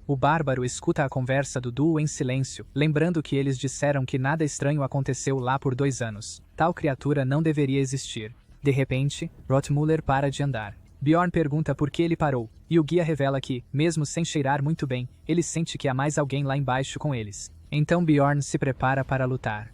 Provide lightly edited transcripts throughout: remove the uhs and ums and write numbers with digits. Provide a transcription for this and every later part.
O bárbaro escuta a conversa do duo em silêncio, lembrando que eles disseram que nada estranho aconteceu lá por 2 anos. Tal criatura não deveria existir. De repente, Rottmuller para de andar. Bjorn pergunta por que ele parou, e o guia revela que, mesmo sem cheirar muito bem, ele sente que há mais alguém lá embaixo com eles. Então Bjorn se prepara para lutar.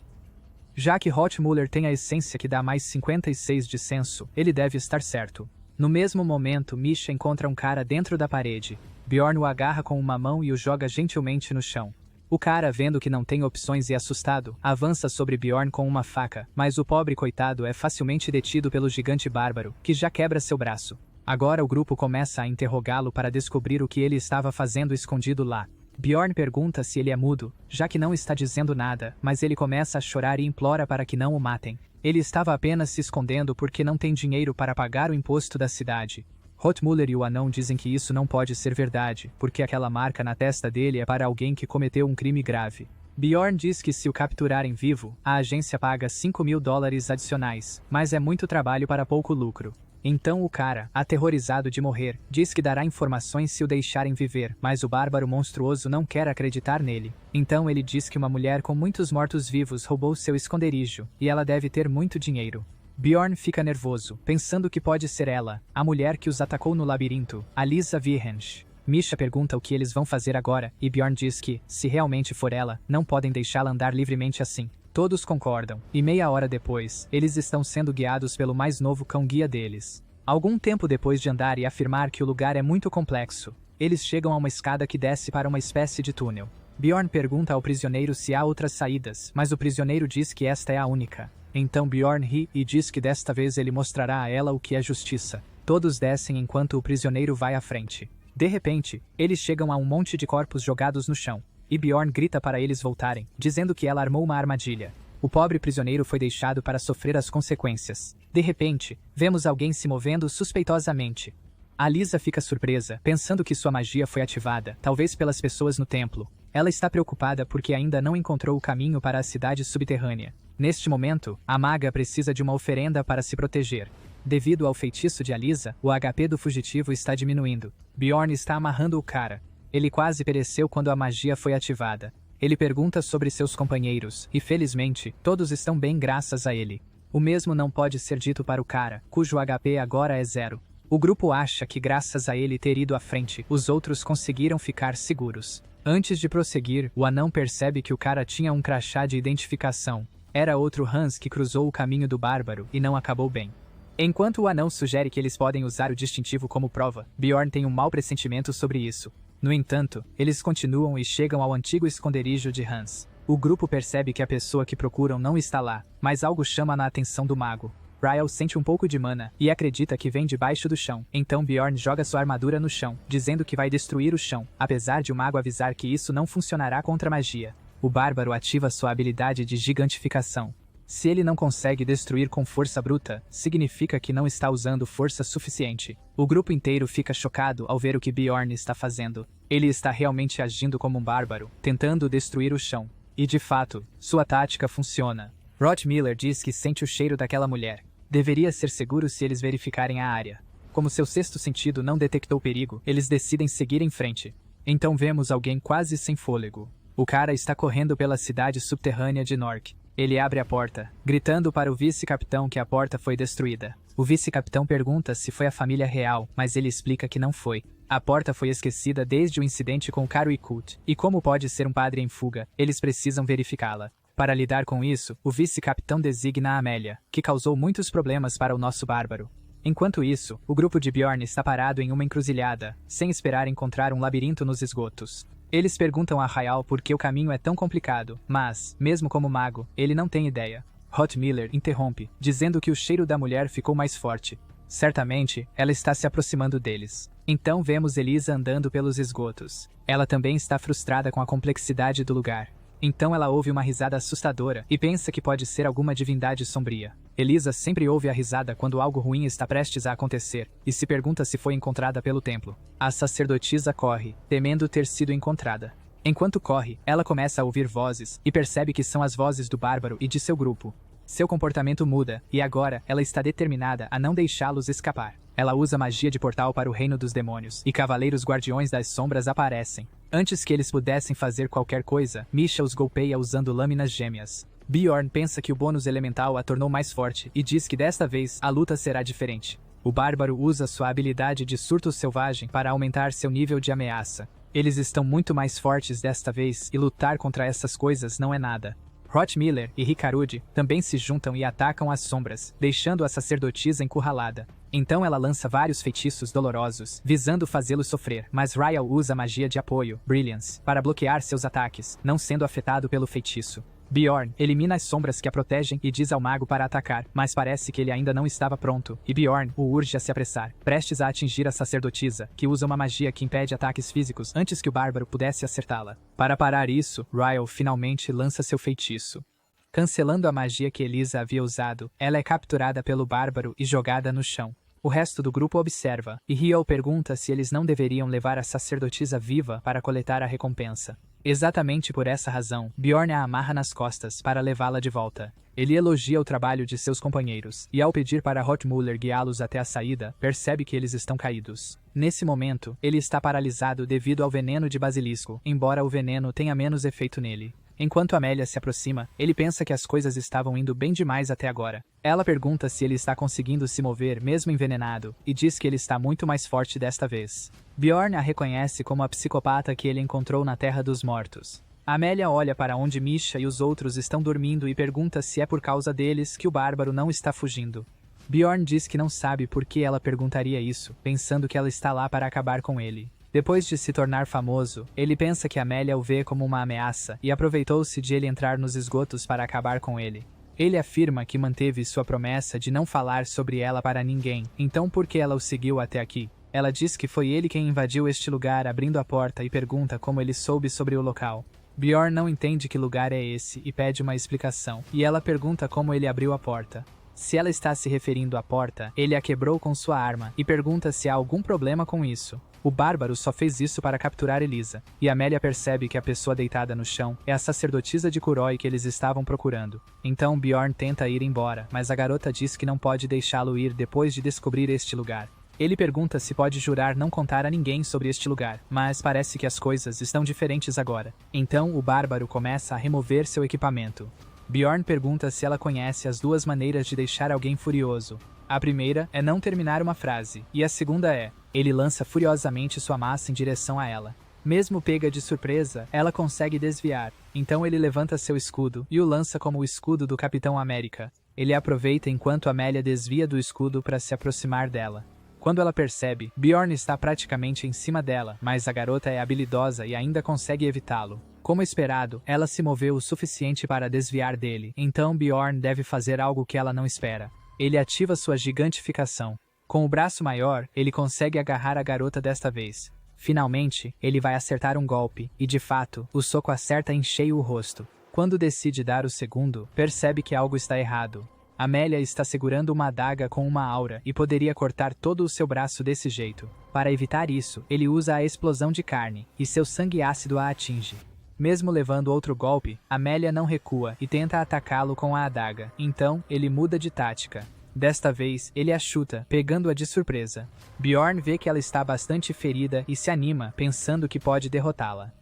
Já que Rottmuller tem a essência que dá mais 56 de senso, ele deve estar certo. No mesmo momento, Misha encontra um cara dentro da parede. Bjorn o agarra com uma mão e o joga gentilmente no chão. O cara, vendo que não tem opções e assustado, avança sobre Bjorn com uma faca, mas o pobre coitado é facilmente detido pelo gigante bárbaro, que já quebra seu braço. Agora o grupo começa a interrogá-lo para descobrir o que ele estava fazendo escondido lá. Bjorn pergunta se ele é mudo, já que não está dizendo nada, mas ele começa a chorar e implora para que não o matem. Ele estava apenas se escondendo porque não tem dinheiro para pagar o imposto da cidade. Rottmuller e o anão dizem que isso não pode ser verdade, porque aquela marca na testa dele é para alguém que cometeu um crime grave. Bjorn diz que se o capturarem vivo, a agência paga $5.000 adicionais, mas é muito trabalho para pouco lucro. Então o cara, aterrorizado de morrer, diz que dará informações se o deixarem viver, mas o bárbaro monstruoso não quer acreditar nele. Então ele diz que uma mulher com muitos mortos-vivos roubou seu esconderijo, e ela deve ter muito dinheiro. Bjorn fica nervoso, pensando que pode ser ela, a mulher que os atacou no labirinto, a Lisa Virrens. Misha pergunta o que eles vão fazer agora, e Bjorn diz que, se realmente for ela, não podem deixá-la andar livremente assim. Todos concordam, e meia hora depois, eles estão sendo guiados pelo mais novo cão-guia deles. Algum tempo depois de andar e afirmar que o lugar é muito complexo, eles chegam a uma escada que desce para uma espécie de túnel. Bjorn pergunta ao prisioneiro se há outras saídas, mas o prisioneiro diz que esta é a única. Então Bjorn ri e diz que desta vez ele mostrará a ela o que é justiça. Todos descem enquanto o prisioneiro vai à frente. De repente, eles chegam a um monte de corpos jogados no chão, e Bjorn grita para eles voltarem, dizendo que ela armou uma armadilha. O pobre prisioneiro foi deixado para sofrer as consequências. De repente, vemos alguém se movendo suspeitosamente. A Lisa fica surpresa, pensando que sua magia foi ativada, talvez pelas pessoas no templo. Ela está preocupada porque ainda não encontrou o caminho para a cidade subterrânea. Neste momento, a maga precisa de uma oferenda para se proteger. Devido ao feitiço de Alisa, o HP do fugitivo está diminuindo. Bjorn está amarrando o cara. Ele quase pereceu quando a magia foi ativada. Ele pergunta sobre seus companheiros, e felizmente, todos estão bem graças a ele. O mesmo não pode ser dito para o cara, cujo HP agora é 0. O grupo acha que graças a ele ter ido à frente, os outros conseguiram ficar seguros. Antes de prosseguir, o anão percebe que o cara tinha um crachá de identificação. Era outro Hans que cruzou o caminho do bárbaro e não acabou bem. Enquanto o anão sugere que eles podem usar o distintivo como prova, Bjorn tem um mau pressentimento sobre isso. No entanto, eles continuam e chegam ao antigo esconderijo de Hans. O grupo percebe que a pessoa que procuram não está lá, mas algo chama a atenção do mago. Ryle sente um pouco de mana e acredita que vem debaixo do chão. Então Bjorn joga sua armadura no chão, dizendo que vai destruir o chão, apesar de o mago avisar que isso não funcionará contra magia. O bárbaro ativa sua habilidade de gigantificação. Se ele não consegue destruir com força bruta, significa que não está usando força suficiente. O grupo inteiro fica chocado ao ver o que Bjorn está fazendo. Ele está realmente agindo como um bárbaro, tentando destruir o chão. E de fato, sua tática funciona. Rottmuller diz que sente o cheiro daquela mulher. Deveria ser seguro se eles verificarem a área. Como seu sexto sentido não detectou perigo, eles decidem seguir em frente. Então vemos alguém quase sem fôlego. O cara está correndo pela cidade subterrânea de Nork. Ele abre a porta, gritando para o vice-capitão que a porta foi destruída. O vice-capitão pergunta se foi a família real, mas ele explica que não foi. A porta foi esquecida desde o incidente com Karuikut, e como pode ser um padre em fuga, eles precisam verificá-la. Para lidar com isso, o vice-capitão designa a Amélia, que causou muitos problemas para o nosso bárbaro. Enquanto isso, o grupo de Bjorn está parado em uma encruzilhada, sem esperar encontrar um labirinto nos esgotos. Eles perguntam a Ryle por que o caminho é tão complicado, mas, mesmo como mago, ele não tem ideia. Rottmuller interrompe, dizendo que o cheiro da mulher ficou mais forte. Certamente, ela está se aproximando deles. Então vemos Elisa andando pelos esgotos. Ela também está frustrada com a complexidade do lugar. Então ela ouve uma risada assustadora e pensa que pode ser alguma divindade sombria. Elisa sempre ouve a risada quando algo ruim está prestes a acontecer, e se pergunta se foi encontrada pelo templo. A sacerdotisa corre, temendo ter sido encontrada. Enquanto corre, ela começa a ouvir vozes, e percebe que são as vozes do bárbaro e de seu grupo. Seu comportamento muda, e agora ela está determinada a não deixá-los escapar. Ela usa magia de portal para o reino dos demônios, e cavaleiros guardiões das sombras aparecem. Antes que eles pudessem fazer qualquer coisa, Misha os golpeia usando lâminas gêmeas. Bjorn pensa que o bônus elemental a tornou mais forte, e diz que desta vez, a luta será diferente. O bárbaro usa sua habilidade de surto selvagem para aumentar seu nível de ameaça. Eles estão muito mais fortes desta vez, e lutar contra essas coisas não é nada. Rotmiller e Rikarud também se juntam e atacam as sombras, deixando a sacerdotisa encurralada. Então ela lança vários feitiços dolorosos, visando fazê-lo sofrer, mas Ryle usa a magia de apoio, Brilliance, para bloquear seus ataques, não sendo afetado pelo feitiço. Bjorn elimina as sombras que a protegem e diz ao mago para atacar, mas parece que ele ainda não estava pronto, e Bjorn o urge a se apressar, prestes a atingir a sacerdotisa, que usa uma magia que impede ataques físicos antes que o bárbaro pudesse acertá-la. Para parar isso, Ryle finalmente lança seu feitiço. Cancelando a magia que Elisa havia usado, ela é capturada pelo bárbaro e jogada no chão. O resto do grupo observa, e Ryle pergunta se eles não deveriam levar a sacerdotisa viva para coletar a recompensa. Exatamente por essa razão, Bjorn a amarra nas costas para levá-la de volta. Ele elogia o trabalho de seus companheiros, e ao pedir para Rotmuller guiá-los até a saída, percebe que eles estão caídos. Nesse momento, ele está paralisado devido ao veneno de basilisco, embora o veneno tenha menos efeito nele. Enquanto Amélia se aproxima, ele pensa que as coisas estavam indo bem demais até agora. Ela pergunta se ele está conseguindo se mover mesmo envenenado, e diz que ele está muito mais forte desta vez. Bjorn a reconhece como a psicopata que ele encontrou na Terra dos Mortos. Amélia olha para onde Misha e os outros estão dormindo e pergunta se é por causa deles que o bárbaro não está fugindo. Bjorn diz que não sabe por que ela perguntaria isso, pensando que ela está lá para acabar com ele. Depois de se tornar famoso, ele pensa que Amélia o vê como uma ameaça e aproveitou-se de ele entrar nos esgotos para acabar com ele. Ele afirma que manteve sua promessa de não falar sobre ela para ninguém, então por que ela o seguiu até aqui? Ela diz que foi ele quem invadiu este lugar abrindo a porta e pergunta como ele soube sobre o local. Bjorn não entende que lugar é esse e pede uma explicação, e ela pergunta como ele abriu a porta. Se ela está se referindo à porta, ele a quebrou com sua arma e pergunta se há algum problema com isso. O bárbaro só fez isso para capturar Elisa, e Amélia percebe que a pessoa deitada no chão é a sacerdotisa de Kuroi que eles estavam procurando. Então Bjorn tenta ir embora, mas a garota diz que não pode deixá-lo ir depois de descobrir este lugar. Ele pergunta se pode jurar não contar a ninguém sobre este lugar, mas parece que as coisas estão diferentes agora. Então o bárbaro começa a remover seu equipamento. Bjorn pergunta se ela conhece as duas maneiras de deixar alguém furioso. A primeira é não terminar uma frase, e a segunda é: ele lança furiosamente sua massa em direção a ela. Mesmo pega de surpresa, ela consegue desviar. Então ele levanta seu escudo e o lança como o escudo do Capitão América. Ele aproveita enquanto Amélia desvia do escudo para se aproximar dela. Quando ela percebe, Bjorn está praticamente em cima dela, mas a garota é habilidosa e ainda consegue evitá-lo. Como esperado, ela se moveu o suficiente para desviar dele, então Bjorn deve fazer algo que ela não espera. Ele ativa sua gigantificação. Com o braço maior, ele consegue agarrar a garota desta vez. Finalmente, ele vai acertar um golpe, e de fato, o soco acerta em cheio o rosto. Quando decide dar o segundo, percebe que algo está errado. Amélia está segurando uma adaga com uma aura e poderia cortar todo o seu braço desse jeito. Para evitar isso, ele usa a explosão de carne, e seu sangue ácido a atinge. Mesmo levando outro golpe, Amélia não recua e tenta atacá-lo com a adaga, então ele muda de tática. Desta vez, ele a chuta, pegando-a de surpresa. Bjorn vê que ela está bastante ferida e se anima, pensando que pode derrotá-la.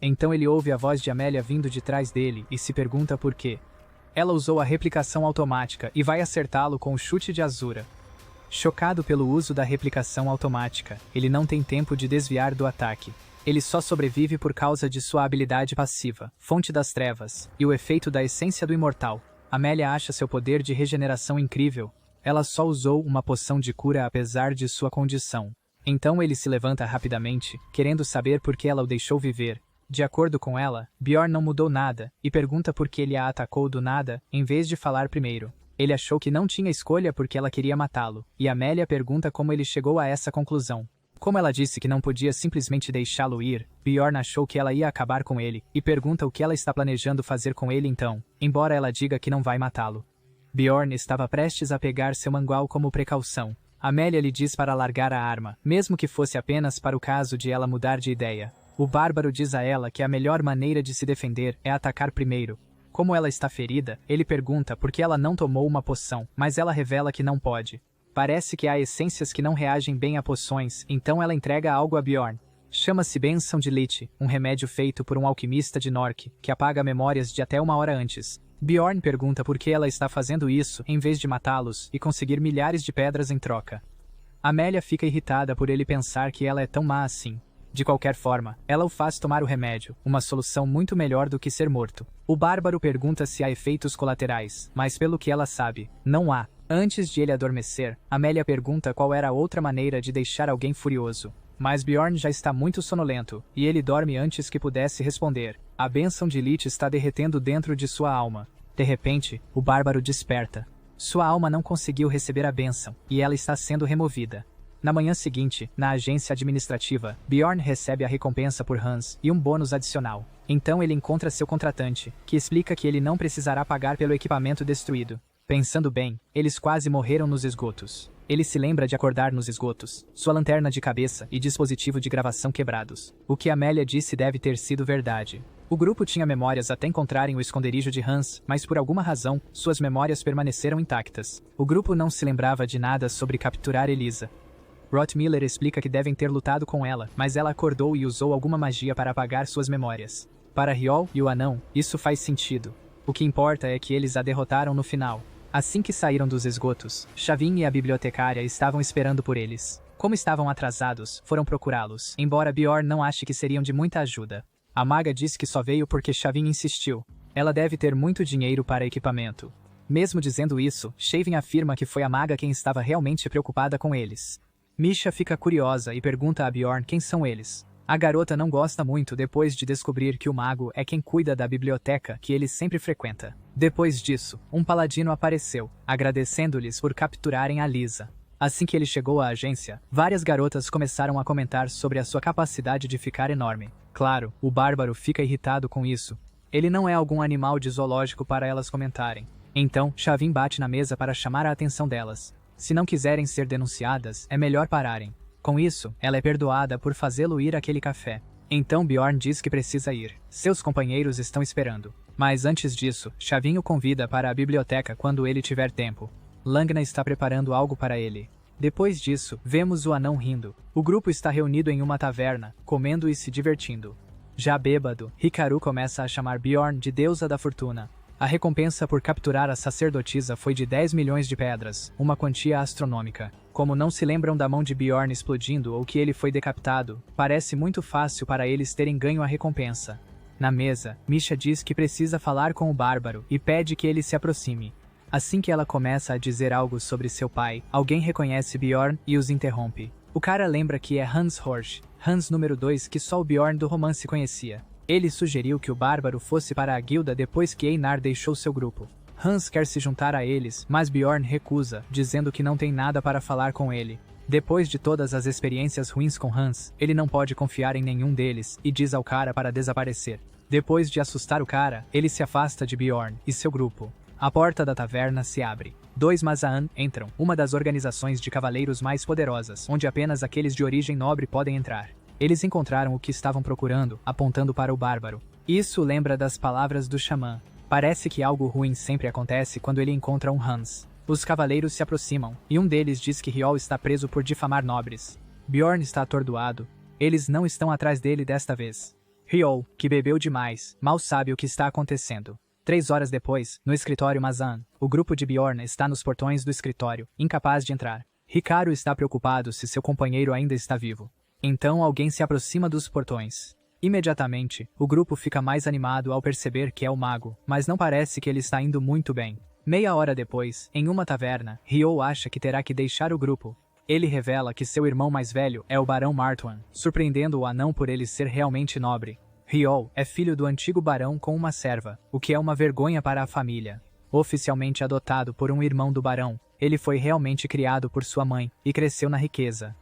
Então ele ouve a voz de Amélia vindo de trás dele e se pergunta por quê. Ela usou a replicação automática e vai acertá-lo com o chute de Azura. Chocado pelo uso da replicação automática, ele não tem tempo de desviar do ataque. Ele só sobrevive por causa de sua habilidade passiva, Fonte das Trevas, e o efeito da essência do imortal. Amélia acha seu poder de regeneração incrível. Ela só usou uma poção de cura apesar de sua condição. Então ele se levanta rapidamente, querendo saber por que ela o deixou viver. De acordo com ela, Bjorn não mudou nada, e pergunta por que ele a atacou do nada, em vez de falar primeiro. Ele achou que não tinha escolha porque ela queria matá-lo, e Amélia pergunta como ele chegou a essa conclusão. Como ela disse que não podia simplesmente deixá-lo ir, Bjorn achou que ela ia acabar com ele, e pergunta o que ela está planejando fazer com ele então, embora ela diga que não vai matá-lo. Bjorn estava prestes a pegar seu mangual como precaução. Amélia lhe diz para largar a arma, mesmo que fosse apenas para o caso de ela mudar de ideia. O bárbaro diz a ela que a melhor maneira de se defender é atacar primeiro. Como ela está ferida, ele pergunta por que ela não tomou uma poção, mas ela revela que não pode. Parece que há essências que não reagem bem a poções, então ela entrega algo a Bjorn. Chama-se Bênção de Lich, um remédio feito por um alquimista de Nork, que apaga memórias de até 1 hora antes. Bjorn pergunta por que ela está fazendo isso, em vez de matá-los e conseguir milhares de pedras em troca. Amélia fica irritada por ele pensar que ela é tão má assim. De qualquer forma, ela o faz tomar o remédio, uma solução muito melhor do que ser morto. O bárbaro pergunta se há efeitos colaterais, mas pelo que ela sabe, não há. Antes de ele adormecer, Amélia pergunta qual era a outra maneira de deixar alguém furioso. Mas Bjorn já está muito sonolento, e ele dorme antes que pudesse responder. A bênção de Lich está derretendo dentro de sua alma. De repente, o bárbaro desperta. Sua alma não conseguiu receber a bênção, e ela está sendo removida. Na manhã seguinte, na agência administrativa, Bjorn recebe a recompensa por Hans e um bônus adicional. Então ele encontra seu contratante, que explica que ele não precisará pagar pelo equipamento destruído. Pensando bem, eles quase morreram nos esgotos. Ele se lembra de acordar nos esgotos, sua lanterna de cabeça e dispositivo de gravação quebrados. O que Amélia disse deve ter sido verdade. O grupo tinha memórias até encontrarem o esconderijo de Hans, mas por alguma razão, suas memórias permaneceram intactas. O grupo não se lembrava de nada sobre capturar Elisa. Rottmiller explica que devem ter lutado com ela, mas ela acordou e usou alguma magia para apagar suas memórias. Para Rhiol e o anão, isso faz sentido. O que importa é que eles a derrotaram no final. Assim que saíram dos esgotos, Chavin e a bibliotecária estavam esperando por eles. Como estavam atrasados, foram procurá-los, embora Bjorn não ache que seriam de muita ajuda. A maga disse que só veio porque Chavin insistiu. Ela deve ter muito dinheiro para equipamento. Mesmo dizendo isso, Shavin afirma que foi a maga quem estava realmente preocupada com eles. Misha fica curiosa e pergunta a Bjorn quem são eles. A garota não gosta muito depois de descobrir que o mago é quem cuida da biblioteca que ele sempre frequenta. Depois disso, um paladino apareceu, agradecendo-lhes por capturarem a Lisa. Assim que ele chegou à agência, várias garotas começaram a comentar sobre a sua capacidade de ficar enorme. Claro, o bárbaro fica irritado com isso. Ele não é algum animal de zoológico para elas comentarem. Então, Chavin bate na mesa para chamar a atenção delas. Se não quiserem ser denunciadas, é melhor pararem. Com isso, ela é perdoada por fazê-lo ir àquele café. Então Bjorn diz que precisa ir. Seus companheiros estão esperando. Mas antes disso, Chavin o convida para a biblioteca quando ele tiver tempo. Langna está preparando algo para ele. Depois disso, vemos o anão rindo. O grupo está reunido em uma taverna, comendo e se divertindo. Já bêbado, Hikaru começa a chamar Bjorn de deusa da fortuna. A recompensa por capturar a sacerdotisa foi de 10 milhões de pedras, uma quantia astronômica. Como não se lembram da mão de Bjorn explodindo ou que ele foi decapitado, parece muito fácil para eles terem ganho a recompensa. Na mesa, Misha diz que precisa falar com o bárbaro e pede que ele se aproxime. Assim que ela começa a dizer algo sobre seu pai, alguém reconhece Bjorn e os interrompe. O cara lembra que é Hans Horsch, Hans número 2 que só o Bjorn do romance conhecia. Ele sugeriu que o bárbaro fosse para a guilda depois que Einar deixou seu grupo. Hans quer se juntar a eles, mas Bjorn recusa, dizendo que não tem nada para falar com ele. Depois de todas as experiências ruins com Hans, ele não pode confiar em nenhum deles e diz ao cara para desaparecer. Depois de assustar o cara, ele se afasta de Bjorn e seu grupo. A porta da taverna se abre. 2 Mazaan entram, uma das organizações de cavaleiros mais poderosas, onde apenas aqueles de origem nobre podem entrar. Eles encontraram o que estavam procurando, apontando para o bárbaro. Isso lembra das palavras do xamã. Parece que algo ruim sempre acontece quando ele encontra um Hans. Os cavaleiros se aproximam, e um deles diz que Rhiol está preso por difamar nobres. Bjorn está atordoado. Eles não estão atrás dele desta vez. Rhiol, que bebeu demais, mal sabe o que está acontecendo. 3 horas depois, no escritório Mazaan, o grupo de Bjorn está nos portões do escritório, incapaz de entrar. Hikaru está preocupado se seu companheiro ainda está vivo. Então alguém se aproxima dos portões. Imediatamente, o grupo fica mais animado ao perceber que é o mago, mas não parece que ele está indo muito bem. Meia hora depois, em uma taverna, Rhiol acha que terá que deixar o grupo. Ele revela que seu irmão mais velho é o Barão Martuan, surpreendendo o anão por ele ser realmente nobre. Rhiol é filho do antigo barão com uma serva, o que é uma vergonha para a família. Oficialmente adotado por um irmão do barão, ele foi realmente criado por sua mãe e cresceu na riqueza.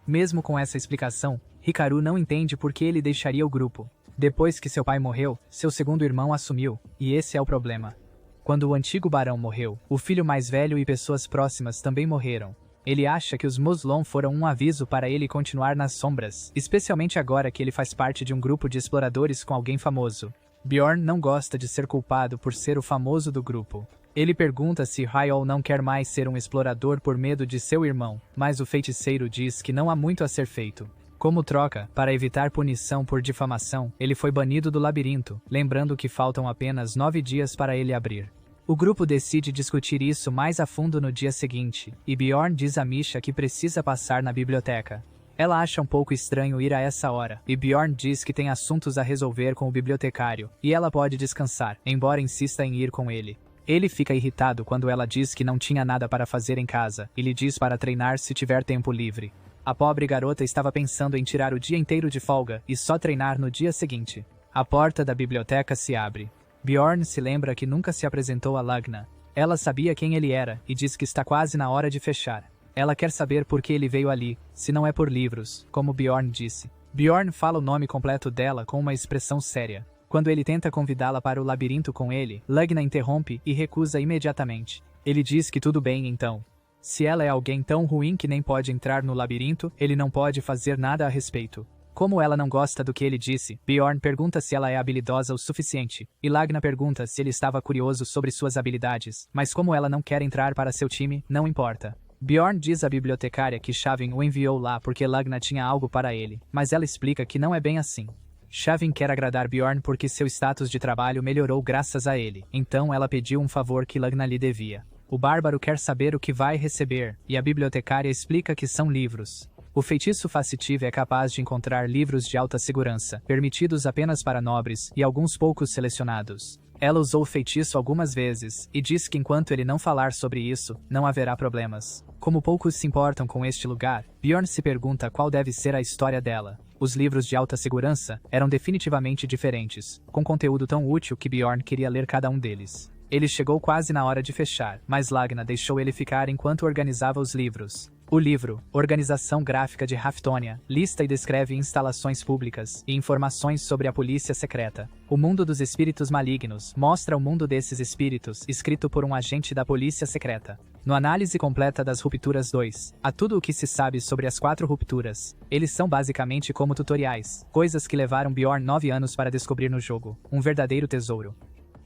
Mesmo com essa explicação, Hikaru não entende por que ele deixaria o grupo. Depois que seu pai morreu, seu segundo irmão assumiu, e esse é o problema. Quando o antigo barão morreu, o filho mais velho e pessoas próximas também morreram. Ele acha que os Muslon foram um aviso para ele continuar nas sombras, especialmente agora que ele faz parte de um grupo de exploradores com alguém famoso. Bjorn não gosta de ser culpado por ser o famoso do grupo. Ele pergunta se Hyol não quer mais ser um explorador por medo de seu irmão, mas o feiticeiro diz que não há muito a ser feito. Como troca, para evitar punição por difamação, ele foi banido do labirinto, lembrando que faltam apenas 9 dias para ele abrir. O grupo decide discutir isso mais a fundo no dia seguinte, e Bjorn diz a Misha que precisa passar na biblioteca. Ela acha um pouco estranho ir a essa hora, e Bjorn diz que tem assuntos a resolver com o bibliotecário, e ela pode descansar, embora insista em ir com ele. Ele fica irritado quando ela diz que não tinha nada para fazer em casa, e lhe diz para treinar se tiver tempo livre. A pobre garota estava pensando em tirar o dia inteiro de folga e só treinar no dia seguinte. A porta da biblioteca se abre. Bjorn se lembra que nunca se apresentou a Lagna. Ela sabia quem ele era e diz que está quase na hora de fechar. Ela quer saber por que ele veio ali, se não é por livros, como Bjorn disse. Bjorn fala o nome completo dela com uma expressão séria. Quando ele tenta convidá-la para o labirinto com ele, Lagna interrompe e recusa imediatamente. Ele diz que tudo bem então. Se ela é alguém tão ruim que nem pode entrar no labirinto, ele não pode fazer nada a respeito. Como ela não gosta do que ele disse, Bjorn pergunta se ela é habilidosa o suficiente, e Lagna pergunta se ele estava curioso sobre suas habilidades, mas como ela não quer entrar para seu time, não importa. Bjorn diz à bibliotecária que Shavin o enviou lá porque Lagna tinha algo para ele, mas ela explica que não é bem assim. Shavin quer agradar Bjorn porque seu status de trabalho melhorou graças a ele, então ela pediu um favor que Lagna lhe devia. O bárbaro quer saber o que vai receber, e a bibliotecária explica que são livros. O feitiço Facitive é capaz de encontrar livros de alta segurança, permitidos apenas para nobres e alguns poucos selecionados. Ela usou o feitiço algumas vezes, e diz que enquanto ele não falar sobre isso, não haverá problemas. Como poucos se importam com este lugar, Bjorn se pergunta qual deve ser a história dela. Os livros de alta segurança eram definitivamente diferentes, com conteúdo tão útil que Bjorn queria ler cada um deles. Ele chegou quase na hora de fechar, mas Lagna deixou ele ficar enquanto organizava os livros. O livro, Organização Gráfica de Raftonia, lista e descreve instalações públicas e informações sobre a polícia secreta. O mundo dos espíritos malignos mostra o mundo desses espíritos, escrito por um agente da polícia secreta. No Análise Completa das Rupturas 2, há tudo o que se sabe sobre as 4 rupturas. Eles são basicamente como tutoriais, coisas que levaram Bjorn 9 anos para descobrir no jogo, um verdadeiro tesouro.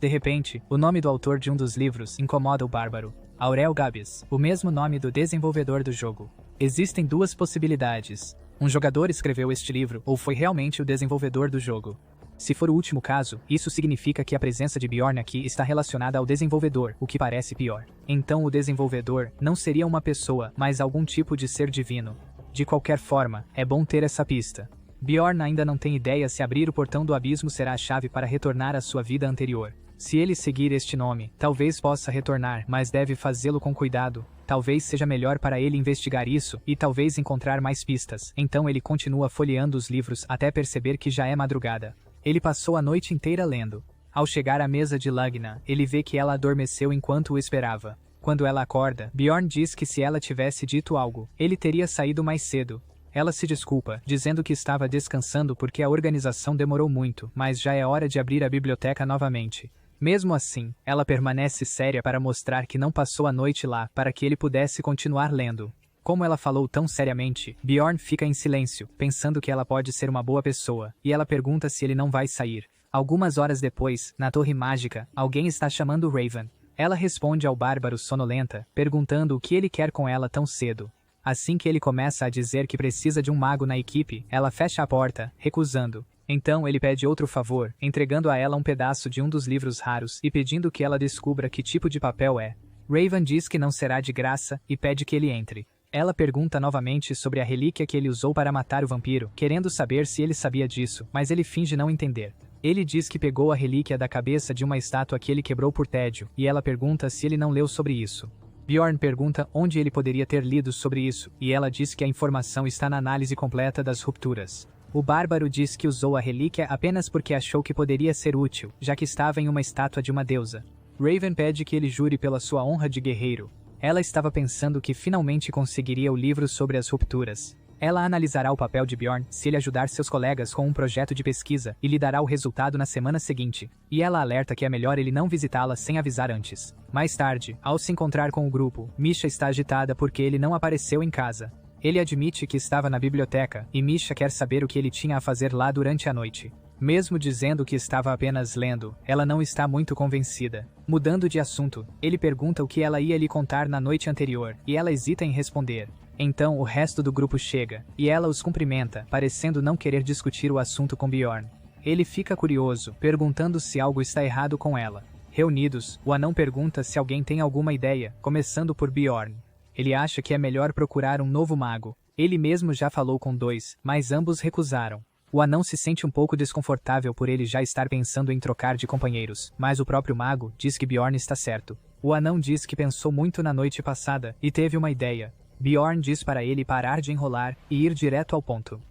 De repente, o nome do autor de um dos livros incomoda o bárbaro. Aurel Gabis, o mesmo nome do desenvolvedor do jogo. Existem 2 possibilidades. Um jogador escreveu este livro ou foi realmente o desenvolvedor do jogo. Se for o último caso, isso significa que a presença de Bjorn aqui está relacionada ao desenvolvedor, o que parece pior. Então o desenvolvedor não seria uma pessoa, mas algum tipo de ser divino. De qualquer forma, é bom ter essa pista. Bjorn ainda não tem ideia se abrir o portão do abismo será a chave para retornar à sua vida anterior. Se ele seguir este nome, talvez possa retornar, mas deve fazê-lo com cuidado. Talvez seja melhor para ele investigar isso, e talvez encontrar mais pistas. Então ele continua folheando os livros até perceber que já é madrugada. Ele passou a noite inteira lendo. Ao chegar à mesa de Lagna, ele vê que ela adormeceu enquanto o esperava. Quando ela acorda, Bjorn diz que se ela tivesse dito algo, ele teria saído mais cedo. Ela se desculpa, dizendo que estava descansando porque a organização demorou muito, mas já é hora de abrir a biblioteca novamente. Mesmo assim, ela permanece séria para mostrar que não passou a noite lá para que ele pudesse continuar lendo. Como ela falou tão seriamente, Bjorn fica em silêncio, pensando que ela pode ser uma boa pessoa, e ela pergunta se ele não vai sair. Algumas horas depois, na Torre Mágica, alguém está chamando Raven. Ela responde ao bárbaro sonolenta, perguntando o que ele quer com ela tão cedo. Assim que ele começa a dizer que precisa de um mago na equipe, ela fecha a porta, recusando. Então ele pede outro favor, entregando a ela um pedaço de um dos livros raros e pedindo que ela descubra que tipo de papel é. Raven diz que não será de graça e pede que ele entre. Ela pergunta novamente sobre a relíquia que ele usou para matar o vampiro, querendo saber se ele sabia disso, mas ele finge não entender. Ele diz que pegou a relíquia da cabeça de uma estátua que ele quebrou por tédio, e ela pergunta se ele não leu sobre isso. Bjorn pergunta onde ele poderia ter lido sobre isso, e ela diz que a informação está na Análise Completa das Rupturas. O bárbaro diz que usou a relíquia apenas porque achou que poderia ser útil, já que estava em uma estátua de uma deusa. Raven pede que ele jure pela sua honra de guerreiro. Ela estava pensando que finalmente conseguiria o livro sobre as rupturas. Ela analisará o papel de Bjorn se ele ajudar seus colegas com um projeto de pesquisa e lhe dará o resultado na semana seguinte. E ela alerta que é melhor ele não visitá-la sem avisar antes. Mais tarde, ao se encontrar com o grupo, Misha está agitada porque ele não apareceu em casa. Ele admite que estava na biblioteca, e Misha quer saber o que ele tinha a fazer lá durante a noite. Mesmo dizendo que estava apenas lendo, ela não está muito convencida. Mudando de assunto, ele pergunta o que ela ia lhe contar na noite anterior, e ela hesita em responder. Então o resto do grupo chega, e ela os cumprimenta, parecendo não querer discutir o assunto com Bjorn. Ele fica curioso, perguntando se algo está errado com ela. Reunidos, o anão pergunta se alguém tem alguma ideia, começando por Bjorn. Ele acha que é melhor procurar um novo mago. Ele mesmo já falou com 2, mas ambos recusaram. O anão se sente um pouco desconfortável por ele já estar pensando em trocar de companheiros, mas o próprio mago diz que Bjorn está certo. O anão diz que pensou muito na noite passada e teve uma ideia. Bjorn diz para ele parar de enrolar e ir direto ao ponto.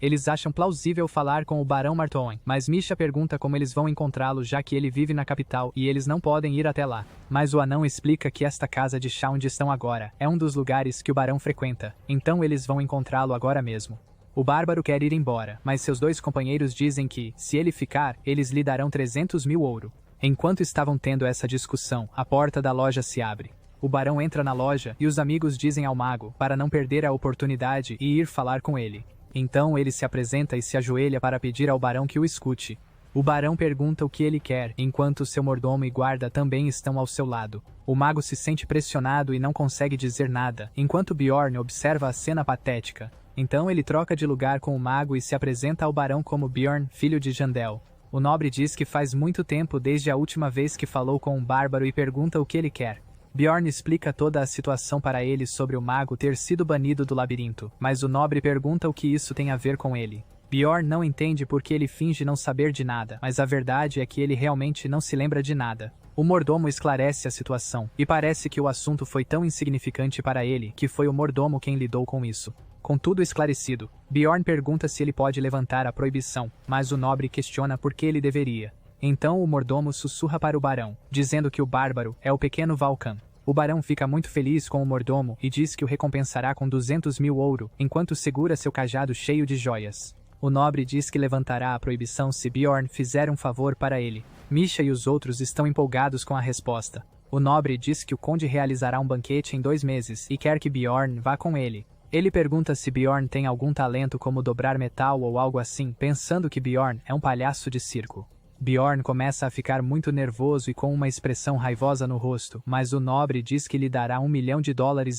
Eles acham plausível falar com o Barão Martoen, mas Misha pergunta como eles vão encontrá-lo já que ele vive na capital e eles não podem ir até lá. Mas o anão explica que esta casa de chá onde estão agora é um dos lugares que o barão frequenta, então eles vão encontrá-lo agora mesmo. O bárbaro quer ir embora, mas seus 2 companheiros dizem que, se ele ficar, eles lhe darão 300.000 ouro. Enquanto estavam tendo essa discussão, a porta da loja se abre. O barão entra na loja e os amigos dizem ao mago para não perder a oportunidade e ir falar com ele. Então ele se apresenta e se ajoelha para pedir ao barão que o escute. O barão pergunta o que ele quer, enquanto seu mordomo e guarda também estão ao seu lado. O mago se sente pressionado e não consegue dizer nada, enquanto Bjorn observa a cena patética. Então ele troca de lugar com o mago e se apresenta ao barão como Bjorn, filho de Jandel. O nobre diz que faz muito tempo desde a última vez que falou com um bárbaro e pergunta o que ele quer. Bjorn explica toda a situação para ele sobre o mago ter sido banido do labirinto, mas o nobre pergunta o que isso tem a ver com ele. Bjorn não entende porque ele finge não saber de nada, mas a verdade é que ele realmente não se lembra de nada. O mordomo esclarece a situação, e parece que o assunto foi tão insignificante para ele que foi o mordomo quem lidou com isso. Com tudo esclarecido, Bjorn pergunta se ele pode levantar a proibição, mas o nobre questiona por que ele deveria. Então o mordomo sussurra para o barão, dizendo que o bárbaro é o pequeno Valkan. O barão fica muito feliz com o mordomo e diz que o recompensará com 200.000 ouro, enquanto segura seu cajado cheio de joias. O nobre diz que levantará a proibição se Bjorn fizer um favor para ele. Misha e os outros estão empolgados com a resposta. O nobre diz que o conde realizará um banquete em 2 meses e quer que Bjorn vá com ele. Ele pergunta se Bjorn tem algum talento como dobrar metal ou algo assim, pensando que Bjorn é um palhaço de circo. Bjorn começa a ficar muito nervoso e com uma expressão raivosa no rosto, mas o nobre diz que lhe dará $1 milhão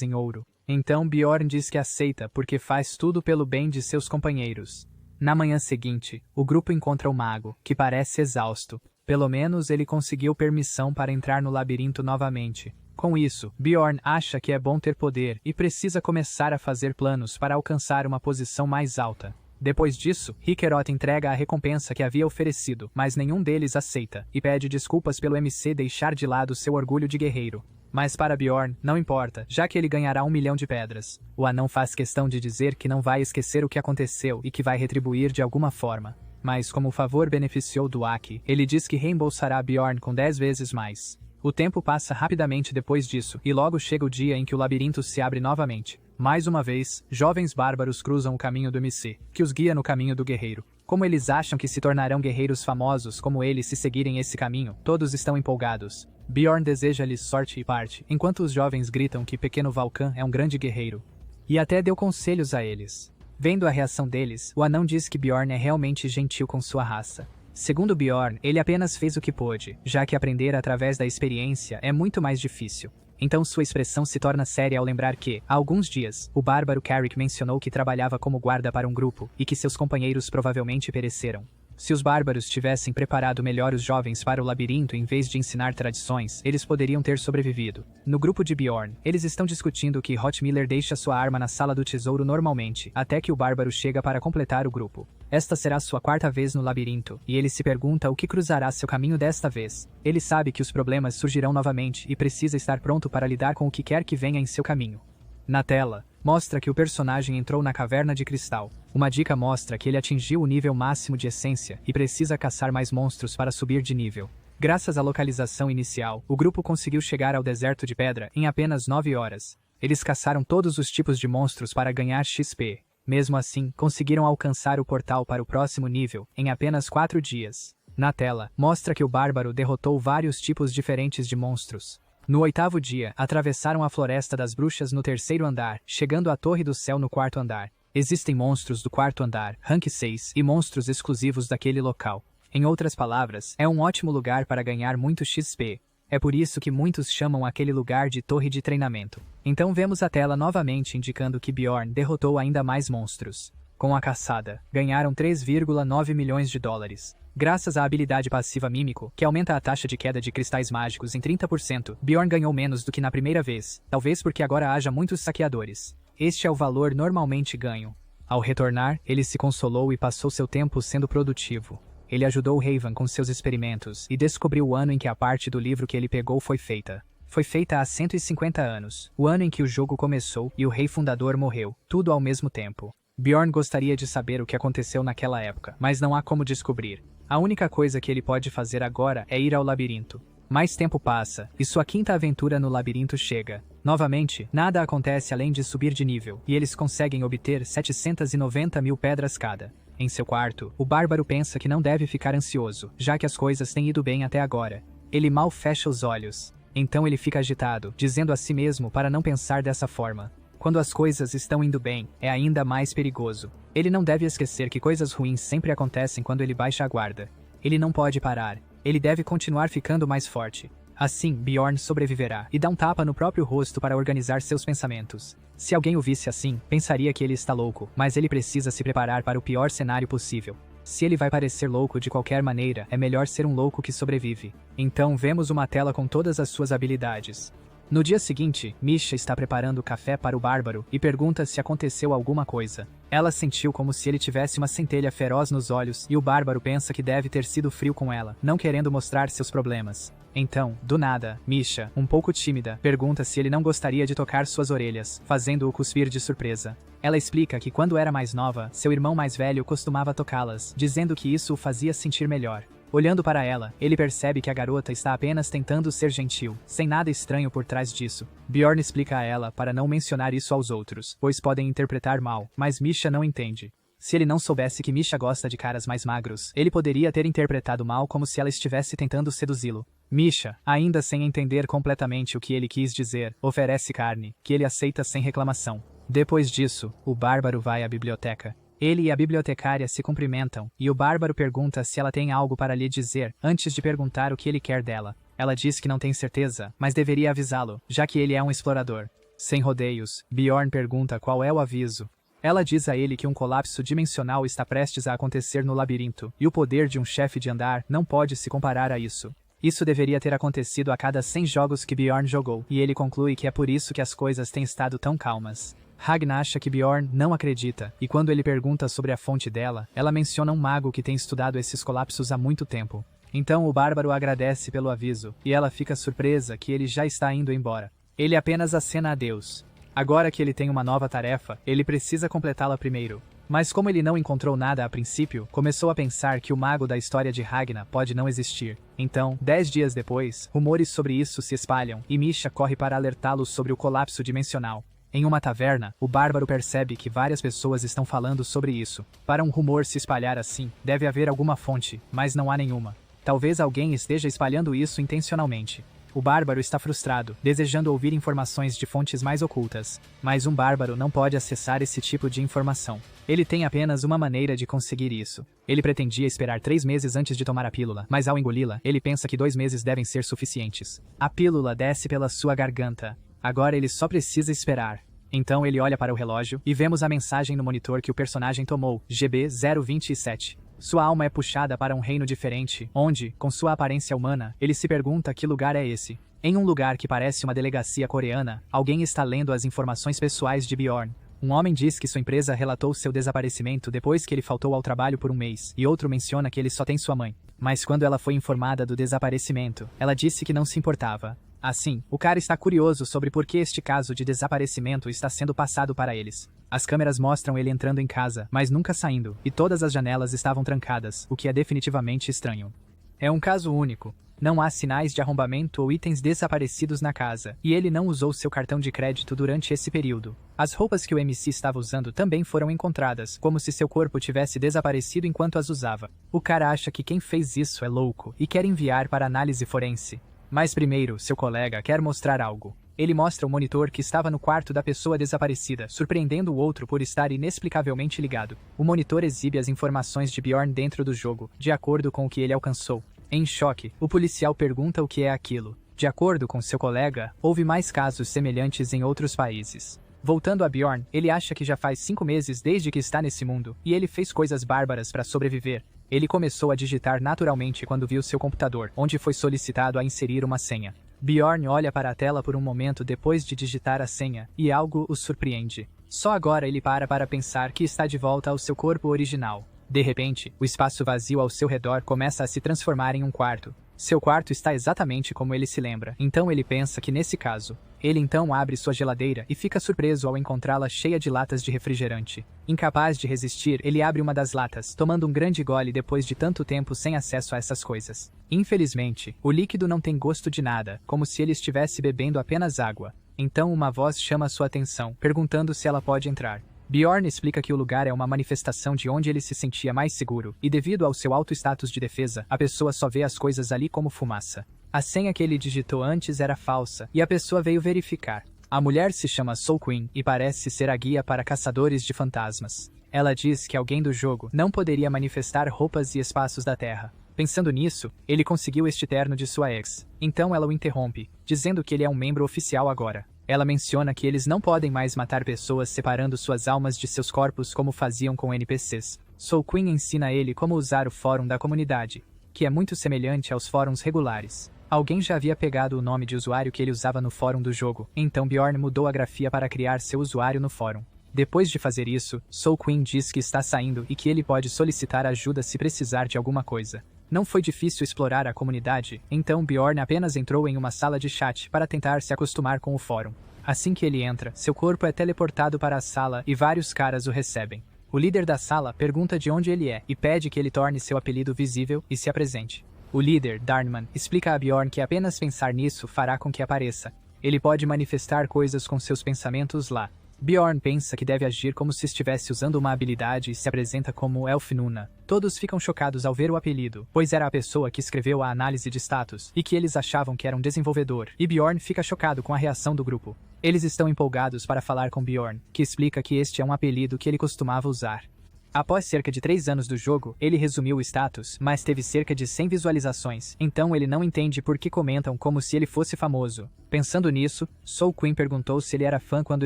em ouro. Então Bjorn diz que aceita porque faz tudo pelo bem de seus companheiros. Na manhã seguinte, o grupo encontra o mago, que parece exausto. Pelo menos ele conseguiu permissão para entrar no labirinto novamente. Com isso, Bjorn acha que é bom ter poder e precisa começar a fazer planos para alcançar uma posição mais alta. Depois disso, Hickerot entrega a recompensa que havia oferecido, mas nenhum deles aceita, e pede desculpas pelo MC deixar de lado seu orgulho de guerreiro. Mas para Bjorn, não importa, já que ele ganhará 1 milhão de pedras. O anão faz questão de dizer que não vai esquecer o que aconteceu e que vai retribuir de alguma forma. Mas como o favor beneficiou Duak, ele diz que reembolsará Bjorn com 10 vezes mais. O tempo passa rapidamente depois disso, e logo chega o dia em que o labirinto se abre novamente. Mais uma vez, jovens bárbaros cruzam o caminho do MC, que os guia no caminho do guerreiro. Como eles acham que se tornarão guerreiros famosos como eles se seguirem esse caminho, todos estão empolgados. Bjorn deseja-lhes sorte e parte, enquanto os jovens gritam que pequeno Valkan é um grande guerreiro. E até deu conselhos a eles. Vendo a reação deles, o anão diz que Bjorn é realmente gentil com sua raça. Segundo Bjorn, ele apenas fez o que pôde, já que aprender através da experiência é muito mais difícil. Então sua expressão se torna séria ao lembrar que, há alguns dias, o bárbaro Carrick mencionou que trabalhava como guarda para um grupo, e que seus companheiros provavelmente pereceram. Se os bárbaros tivessem preparado melhor os jovens para o labirinto em vez de ensinar tradições, eles poderiam ter sobrevivido. No grupo de Bjorn, eles estão discutindo que Hotmiller deixa sua arma na sala do tesouro normalmente, até que o bárbaro chega para completar o grupo. Esta será sua 4ª vez no labirinto, e ele se pergunta o que cruzará seu caminho desta vez. Ele sabe que os problemas surgirão novamente e precisa estar pronto para lidar com o que quer que venha em seu caminho. Na tela, mostra que o personagem entrou na caverna de cristal. Uma dica mostra que ele atingiu o nível máximo de essência e precisa caçar mais monstros para subir de nível. Graças à localização inicial, o grupo conseguiu chegar ao deserto de pedra em apenas 9 horas. Eles caçaram todos os tipos de monstros para ganhar XP. Mesmo assim, conseguiram alcançar o portal para o próximo nível em apenas 4 dias. Na tela, mostra que o bárbaro derrotou vários tipos diferentes de monstros. No 8º dia, atravessaram a floresta das bruxas no 3º andar, chegando à Torre do Céu no 4º andar. Existem monstros do quarto andar, rank 6, e monstros exclusivos daquele local. Em outras palavras, é um ótimo lugar para ganhar muito XP. É por isso que muitos chamam aquele lugar de torre de treinamento. Então vemos a tela novamente indicando que Bjorn derrotou ainda mais monstros. Com a caçada, ganharam 3,9 milhões de dólares. Graças à habilidade passiva Mímico, que aumenta a taxa de queda de cristais mágicos em 30%, Bjorn ganhou menos do que na primeira vez, talvez porque agora haja muitos saqueadores. Este é o valor normalmente ganho. Ao retornar, ele se consolou e passou seu tempo sendo produtivo. Ele ajudou Raven com seus experimentos e descobriu o ano em que a parte do livro que ele pegou foi feita. Foi feita há 150 anos, o ano em que o jogo começou e o rei fundador morreu, tudo ao mesmo tempo. Bjorn gostaria de saber o que aconteceu naquela época, mas não há como descobrir. A única coisa que ele pode fazer agora é ir ao labirinto. Mais tempo passa, e sua quinta aventura no labirinto chega. Novamente, nada acontece além de subir de nível, e eles conseguem obter 790 mil pedras cada. Em seu quarto, o bárbaro pensa que não deve ficar ansioso, já que as coisas têm ido bem até agora. Ele mal fecha os olhos. Então ele fica agitado, dizendo a si mesmo para não pensar dessa forma. Quando as coisas estão indo bem, é ainda mais perigoso. Ele não deve esquecer que coisas ruins sempre acontecem quando ele baixa a guarda. Ele não pode parar. Ele deve continuar ficando mais forte. Assim, Bjorn sobreviverá e dá um tapa no próprio rosto para organizar seus pensamentos. Se alguém o visse assim, pensaria que ele está louco, mas ele precisa se preparar para o pior cenário possível. Se ele vai parecer louco de qualquer maneira, é melhor ser um louco que sobrevive. Então vemos uma tela com todas as suas habilidades. No dia seguinte, Misha está preparando o café para o bárbaro e pergunta se aconteceu alguma coisa. Ela sentiu como se ele tivesse uma centelha feroz nos olhos e o bárbaro pensa que deve ter sido frio com ela, não querendo mostrar seus problemas. Então, do nada, Misha, um pouco tímida, pergunta se ele não gostaria de tocar suas orelhas, fazendo-o cuspir de surpresa. Ela explica que quando era mais nova, seu irmão mais velho costumava tocá-las, dizendo que isso o fazia sentir melhor. Olhando para ela, ele percebe que a garota está apenas tentando ser gentil, sem nada estranho por trás disso. Bjorn explica a ela para não mencionar isso aos outros, pois podem interpretar mal, mas Misha não entende. Se ele não soubesse que Misha gosta de caras mais magros, ele poderia ter interpretado mal como se ela estivesse tentando seduzi-lo. Misha, ainda sem entender completamente o que ele quis dizer, oferece carne, que ele aceita sem reclamação. Depois disso, o bárbaro vai à biblioteca. Ele e a bibliotecária se cumprimentam, e o bárbaro pergunta se ela tem algo para lhe dizer, antes de perguntar o que ele quer dela. Ela diz que não tem certeza, mas deveria avisá-lo, já que ele é um explorador. Sem rodeios, Bjorn pergunta qual é o aviso. Ela diz a ele que um colapso dimensional está prestes a acontecer no labirinto, e o poder de um chefe de andar não pode se comparar a isso. Isso deveria ter acontecido a cada 100 jogos que Bjorn jogou, e ele conclui que é por isso que as coisas têm estado tão calmas. Ragnar acha que Bjorn não acredita, e quando ele pergunta sobre a fonte dela, ela menciona um mago que tem estudado esses colapsos há muito tempo. Então o bárbaro agradece pelo aviso, e ela fica surpresa que ele já está indo embora. Ele apenas acena adeus. Agora que ele tem uma nova tarefa, ele precisa completá-la primeiro. Mas como ele não encontrou nada a princípio, começou a pensar que o mago da história de Ragnar pode não existir. Então, 10 dias depois, rumores sobre isso se espalham, e Misha corre para alertá-lo sobre o colapso dimensional. Em uma taverna, o bárbaro percebe que várias pessoas estão falando sobre isso. Para um rumor se espalhar assim, deve haver alguma fonte, mas não há nenhuma. Talvez alguém esteja espalhando isso intencionalmente. O bárbaro está frustrado, desejando ouvir informações de fontes mais ocultas. Mas um bárbaro não pode acessar esse tipo de informação. Ele tem apenas uma maneira de conseguir isso. Ele pretendia esperar 3 meses antes de tomar a pílula, mas ao engoli-la, ele pensa que 2 meses devem ser suficientes. A pílula desce pela sua garganta. Agora ele só precisa esperar. Então ele olha para o relógio e vemos a mensagem no monitor que o personagem tomou, GB 027. Sua alma é puxada para um reino diferente, onde, com sua aparência humana, ele se pergunta que lugar é esse. Em um lugar que parece uma delegacia coreana, alguém está lendo as informações pessoais de Bjorn. Um homem diz que sua empresa relatou seu desaparecimento depois que ele faltou ao trabalho por um mês, e outro menciona que ele só tem sua mãe. Mas quando ela foi informada do desaparecimento, ela disse que não se importava. Assim, o cara está curioso sobre por que este caso de desaparecimento está sendo passado para eles. As câmeras mostram ele entrando em casa, mas nunca saindo, e todas as janelas estavam trancadas, o que é definitivamente estranho. É um caso único. Não há sinais de arrombamento ou itens desaparecidos na casa, e ele não usou seu cartão de crédito durante esse período. As roupas que o MC estava usando também foram encontradas, como se seu corpo tivesse desaparecido enquanto as usava. O cara acha que quem fez isso é louco, e quer enviar para análise forense. Mas primeiro, seu colega quer mostrar algo. Ele mostra o monitor que estava no quarto da pessoa desaparecida, surpreendendo o outro por estar inexplicavelmente ligado. O monitor exibe as informações de Bjorn dentro do jogo, de acordo com o que ele alcançou. Em choque, o policial pergunta o que é aquilo. De acordo com seu colega, houve mais casos semelhantes em outros países. Voltando a Bjorn, ele acha que já faz 5 meses desde que está nesse mundo, e ele fez coisas bárbaras para sobreviver. Ele começou a digitar naturalmente quando viu seu computador, onde foi solicitado a inserir uma senha. Bjorn olha para a tela por um momento depois de digitar a senha, e algo o surpreende. Só agora ele para pensar que está de volta ao seu corpo original. De repente, o espaço vazio ao seu redor começa a se transformar em um quarto. Seu quarto está exatamente como ele se lembra, então ele pensa que nesse caso. Ele então abre sua geladeira e fica surpreso ao encontrá-la cheia de latas de refrigerante. Incapaz de resistir, ele abre uma das latas, tomando um grande gole depois de tanto tempo sem acesso a essas coisas. Infelizmente, o líquido não tem gosto de nada, como se ele estivesse bebendo apenas água. Então uma voz chama sua atenção, perguntando se ela pode entrar. Bjorn explica que o lugar é uma manifestação de onde ele se sentia mais seguro, e devido ao seu alto status de defesa, a pessoa só vê as coisas ali como fumaça. A senha que ele digitou antes era falsa, e a pessoa veio verificar. A mulher se chama Soul Queen e parece ser a guia para caçadores de fantasmas. Ela diz que alguém do jogo não poderia manifestar roupas e espaços da Terra. Pensando nisso, ele conseguiu este terno de sua ex. Então ela o interrompe, dizendo que ele é um membro oficial agora. Ela menciona que eles não podem mais matar pessoas separando suas almas de seus corpos como faziam com NPCs. Soul Queen ensina ele como usar o fórum da comunidade, que é muito semelhante aos fóruns regulares. Alguém já havia pegado o nome de usuário que ele usava no fórum do jogo, então Bjorn mudou a grafia para criar seu usuário no fórum. Depois de fazer isso, Soul Queen diz que está saindo e que ele pode solicitar ajuda se precisar de alguma coisa. Não foi difícil explorar a comunidade, então Bjorn apenas entrou em uma sala de chat para tentar se acostumar com o fórum. Assim que ele entra, seu corpo é teleportado para a sala e vários caras o recebem. O líder da sala pergunta de onde ele é e pede que ele torne seu apelido visível e se apresente. O líder, Darnman, explica a Bjorn que apenas pensar nisso fará com que apareça. Ele pode manifestar coisas com seus pensamentos lá. Bjorn pensa que deve agir como se estivesse usando uma habilidade e se apresenta como Elfnuna. Todos ficam chocados ao ver o apelido, pois era a pessoa que escreveu a análise de status, e que eles achavam que era um desenvolvedor, e Bjorn fica chocado com a reação do grupo. Eles estão empolgados para falar com Bjorn, que explica que este é um apelido que ele costumava usar. Após cerca de 3 anos do jogo, ele resumiu o status, mas teve cerca de 100 visualizações, então ele não entende por que comentam como se ele fosse famoso. Pensando nisso, Soul Queen perguntou se ele era fã quando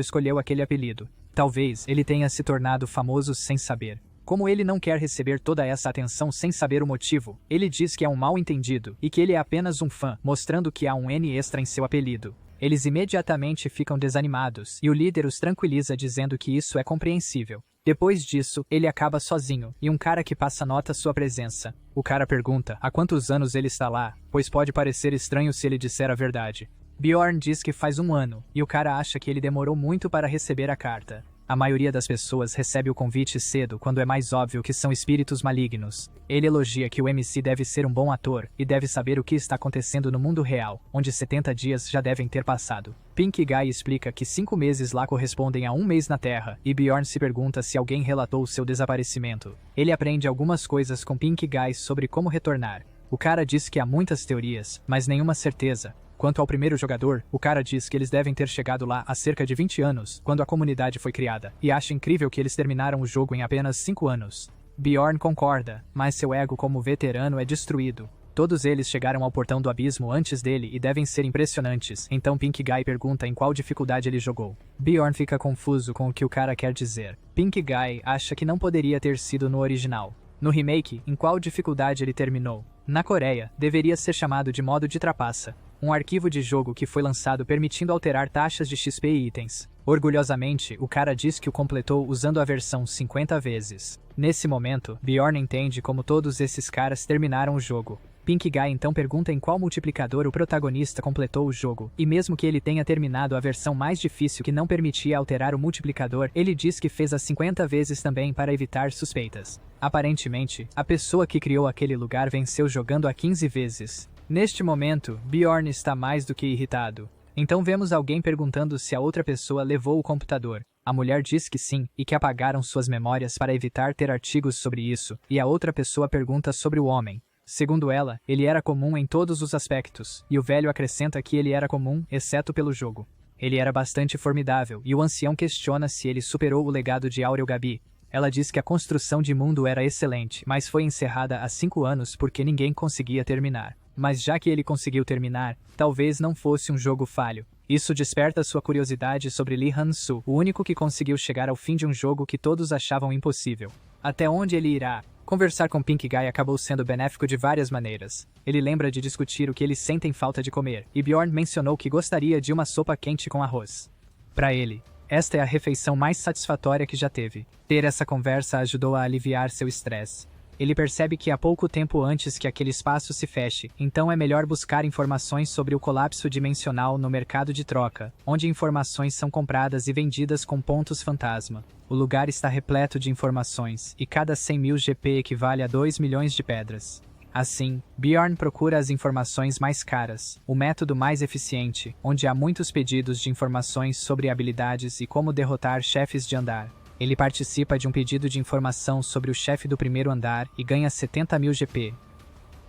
escolheu aquele apelido. Talvez ele tenha se tornado famoso sem saber. Como ele não quer receber toda essa atenção sem saber o motivo, ele diz que é um mal-entendido e que ele é apenas um fã, mostrando que há um N extra em seu apelido. Eles imediatamente ficam desanimados, e o líder os tranquiliza dizendo que isso é compreensível. Depois disso, ele acaba sozinho, e um cara que passa nota sua presença. O cara pergunta há quantos anos ele está lá, pois pode parecer estranho se ele disser a verdade. Bjorn diz que faz 1 ano, e o cara acha que ele demorou muito para receber a carta. A maioria das pessoas recebe o convite cedo quando é mais óbvio que são espíritos malignos. Ele elogia que o MC deve ser um bom ator e deve saber o que está acontecendo no mundo real, onde 70 dias já devem ter passado. Pink Guy explica que 5 meses lá correspondem a 1 mês na Terra, e Bjorn se pergunta se alguém relatou seu desaparecimento. Ele aprende algumas coisas com Pink Guy sobre como retornar. O cara diz que há muitas teorias, mas nenhuma certeza. Quanto ao primeiro jogador, o cara diz que eles devem ter chegado lá há cerca de 20 anos, quando a comunidade foi criada, e acha incrível que eles terminaram o jogo em apenas 5 anos. Bjorn concorda, mas seu ego como veterano é destruído. Todos eles chegaram ao portão do abismo antes dele e devem ser impressionantes, então Pink Guy pergunta em qual dificuldade ele jogou. Bjorn fica confuso com o que o cara quer dizer. Pink Guy acha que não poderia ter sido no original. No remake, em qual dificuldade ele terminou? Na Coreia, deveria ser chamado de modo de trapaça. Um arquivo de jogo que foi lançado permitindo alterar taxas de XP e itens. Orgulhosamente, o cara diz que o completou usando a versão 50 vezes. Nesse momento, Bjorn entende como todos esses caras terminaram o jogo. Pink Guy então pergunta em qual multiplicador o protagonista completou o jogo, e mesmo que ele tenha terminado a versão mais difícil que não permitia alterar o multiplicador, ele diz que fez as 50 vezes também para evitar suspeitas. Aparentemente, a pessoa que criou aquele lugar venceu jogando a 15 vezes. Neste momento, Bjorn está mais do que irritado. Então vemos alguém perguntando se a outra pessoa levou o computador. A mulher diz que sim, e que apagaram suas memórias para evitar ter artigos sobre isso, e a outra pessoa pergunta sobre o homem. Segundo ela, ele era comum em todos os aspectos, e o velho acrescenta que ele era comum, exceto pelo jogo. Ele era bastante formidável, e o ancião questiona se ele superou o legado de Aurel Gabi. Ela diz que a construção de mundo era excelente, mas foi encerrada há 5 anos porque ninguém conseguia terminar. Mas já que ele conseguiu terminar, talvez não fosse um jogo falho. Isso desperta sua curiosidade sobre Lee Han-soo, o único que conseguiu chegar ao fim de um jogo que todos achavam impossível. Até onde ele irá? Conversar com Pink Guy acabou sendo benéfico de várias maneiras. Ele lembra de discutir o que eles sentem falta de comer, e Bjorn mencionou que gostaria de uma sopa quente com arroz. Para ele, esta é a refeição mais satisfatória que já teve. Ter essa conversa ajudou a aliviar seu estresse. Ele percebe que há pouco tempo antes que aquele espaço se feche, então é melhor buscar informações sobre o colapso dimensional no mercado de troca, onde informações são compradas e vendidas com pontos fantasma. O lugar está repleto de informações, e cada 100.000 GP equivale a 2 milhões de pedras. Assim, Bjorn procura as informações mais caras, o método mais eficiente, onde há muitos pedidos de informações sobre habilidades e como derrotar chefes de andar. Ele participa de um pedido de informação sobre o chefe do primeiro andar e ganha 70.000 GP.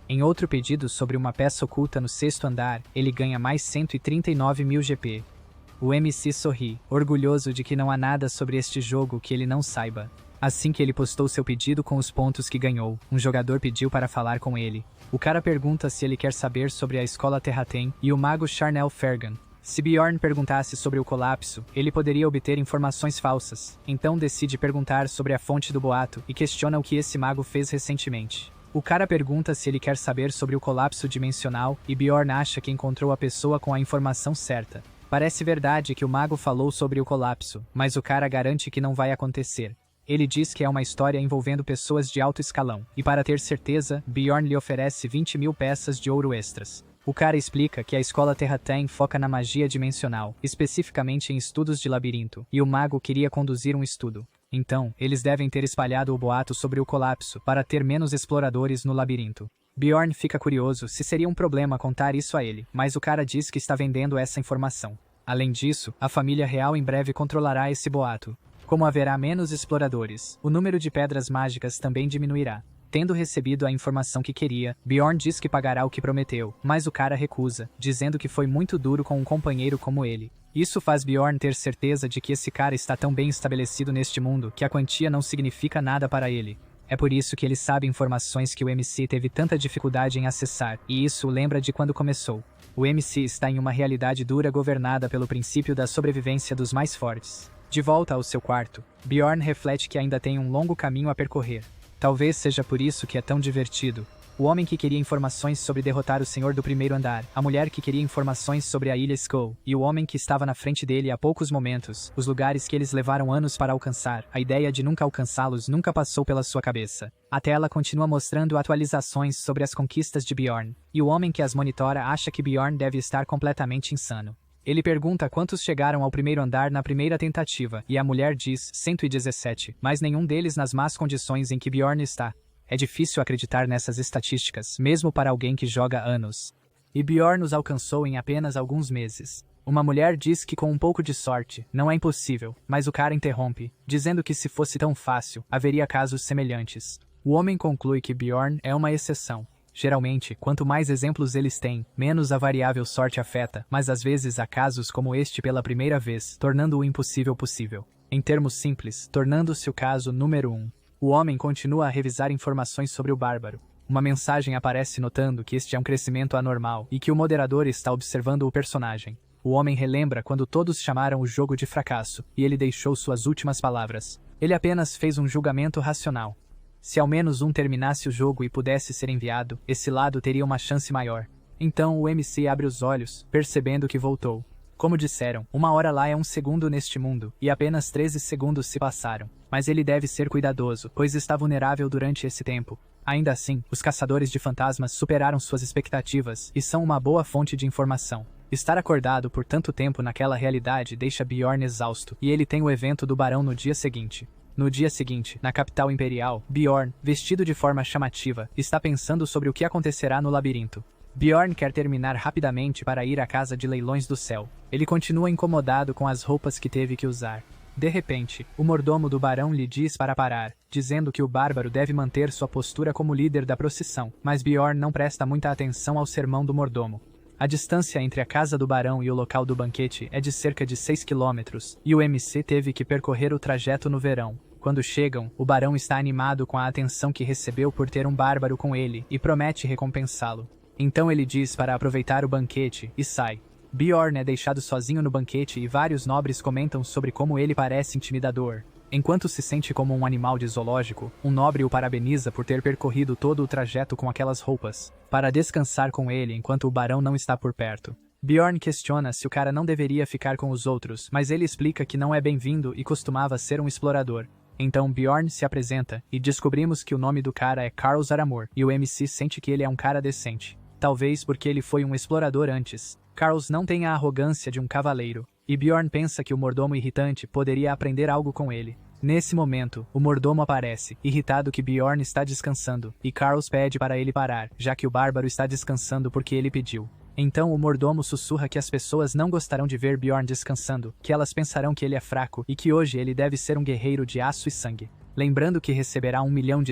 Em outro pedido sobre uma peça oculta no sexto andar, ele ganha mais 139.000 GP. O MC sorri, orgulhoso de que não há nada sobre este jogo que ele não saiba. Assim que ele postou seu pedido com os pontos que ganhou, um jogador pediu para falar com ele. O cara pergunta se ele quer saber sobre a escola Terraten e o mago Charnel Fergan. Se Bjorn perguntasse sobre o colapso, ele poderia obter informações falsas. Então decide perguntar sobre a fonte do boato e questiona o que esse mago fez recentemente. O cara pergunta se ele quer saber sobre o colapso dimensional e Bjorn acha que encontrou a pessoa com a informação certa. Parece verdade que o mago falou sobre o colapso, mas o cara garante que não vai acontecer. Ele diz que é uma história envolvendo pessoas de alto escalão, e para ter certeza, Bjorn lhe oferece 20.000 peças de ouro extras. O cara explica que a escola Terraten foca na magia dimensional, especificamente em estudos de labirinto, e o mago queria conduzir um estudo. Então, eles devem ter espalhado o boato sobre o colapso para ter menos exploradores no labirinto. Bjorn fica curioso se seria um problema contar isso a ele, mas o cara diz que está vendendo essa informação. Além disso, a família real em breve controlará esse boato. Como haverá menos exploradores, o número de pedras mágicas também diminuirá. Tendo recebido a informação que queria, Bjorn diz que pagará o que prometeu, mas o cara recusa, dizendo que foi muito duro com um companheiro como ele. Isso faz Bjorn ter certeza de que esse cara está tão bem estabelecido neste mundo que a quantia não significa nada para ele. É por isso que ele sabe informações que o MC teve tanta dificuldade em acessar, e isso o lembra de quando começou. O MC está em uma realidade dura governada pelo princípio da sobrevivência dos mais fortes. De volta ao seu quarto, Bjorn reflete que ainda tem um longo caminho a percorrer. Talvez seja por isso que é tão divertido. O homem que queria informações sobre derrotar o senhor do primeiro andar, a mulher que queria informações sobre a ilha Skull, e o homem que estava na frente dele há poucos momentos, os lugares que eles levaram anos para alcançar, a ideia de nunca alcançá-los nunca passou pela sua cabeça. A tela continua mostrando atualizações sobre as conquistas de Bjorn, e o homem que as monitora acha que Bjorn deve estar completamente insano. Ele pergunta quantos chegaram ao primeiro andar na primeira tentativa, e a mulher diz 117, mas nenhum deles nas más condições em que Bjorn está. É difícil acreditar nessas estatísticas, mesmo para alguém que joga há anos. E Bjorn os alcançou em apenas alguns meses. Uma mulher diz que com um pouco de sorte, não é impossível, mas o cara interrompe, dizendo que se fosse tão fácil, haveria casos semelhantes. O homem conclui que Bjorn é uma exceção. Geralmente, quanto mais exemplos eles têm, menos a variável sorte afeta, mas às vezes há casos como este pela primeira vez, tornando o impossível possível. Em termos simples, tornando-se o caso número 1. O homem continua a revisar informações sobre o bárbaro. Uma mensagem aparece notando que este é um crescimento anormal e que o moderador está observando o personagem. O homem relembra quando todos chamaram o jogo de fracasso, e ele deixou suas últimas palavras. Ele apenas fez um julgamento racional. Se ao menos um terminasse o jogo e pudesse ser enviado, esse lado teria uma chance maior. Então o MC abre os olhos, percebendo que voltou. Como disseram, 1 hora lá é 1 segundo neste mundo, e apenas 13 segundos se passaram. Mas ele deve ser cuidadoso, pois está vulnerável durante esse tempo. Ainda assim, os caçadores de fantasmas superaram suas expectativas e são uma boa fonte de informação. Estar acordado por tanto tempo naquela realidade deixa Bjorn exausto, e ele tem o evento do barão no dia seguinte. No dia seguinte, na capital imperial, Bjorn, vestido de forma chamativa, está pensando sobre o que acontecerá no labirinto. Bjorn quer terminar rapidamente para ir à casa de leilões do céu. Ele continua incomodado com as roupas que teve que usar. De repente, o mordomo do barão lhe diz para parar, dizendo que o bárbaro deve manter sua postura como líder da procissão, mas Bjorn não presta muita atenção ao sermão do mordomo. A distância entre a casa do barão e o local do banquete é de cerca de 6 quilômetros, e o MC teve que percorrer o trajeto no verão. Quando chegam, o barão está animado com a atenção que recebeu por ter um bárbaro com ele e promete recompensá-lo. Então ele diz para aproveitar o banquete e sai. Bjorn é deixado sozinho no banquete e vários nobres comentam sobre como ele parece intimidador. Enquanto se sente como um animal de zoológico, um nobre o parabeniza por ter percorrido todo o trajeto com aquelas roupas, para descansar com ele enquanto o barão não está por perto. Bjorn questiona se o cara não deveria ficar com os outros, mas ele explica que não é bem-vindo e costumava ser um explorador. Então Bjorn se apresenta, e descobrimos que o nome do cara é Carl Zaramor, e o MC sente que ele é um cara decente. Talvez porque ele foi um explorador antes. Carls não tem a arrogância de um cavaleiro, e Bjorn pensa que o mordomo irritante poderia aprender algo com ele. Nesse momento, o mordomo aparece, irritado que Bjorn está descansando, e Carls pede para ele parar, já que o bárbaro está descansando porque ele pediu. Então o mordomo sussurra que as pessoas não gostarão de ver Bjorn descansando, que elas pensarão que ele é fraco e que hoje ele deve ser um guerreiro de aço e sangue. Lembrando que receberá $1 milhão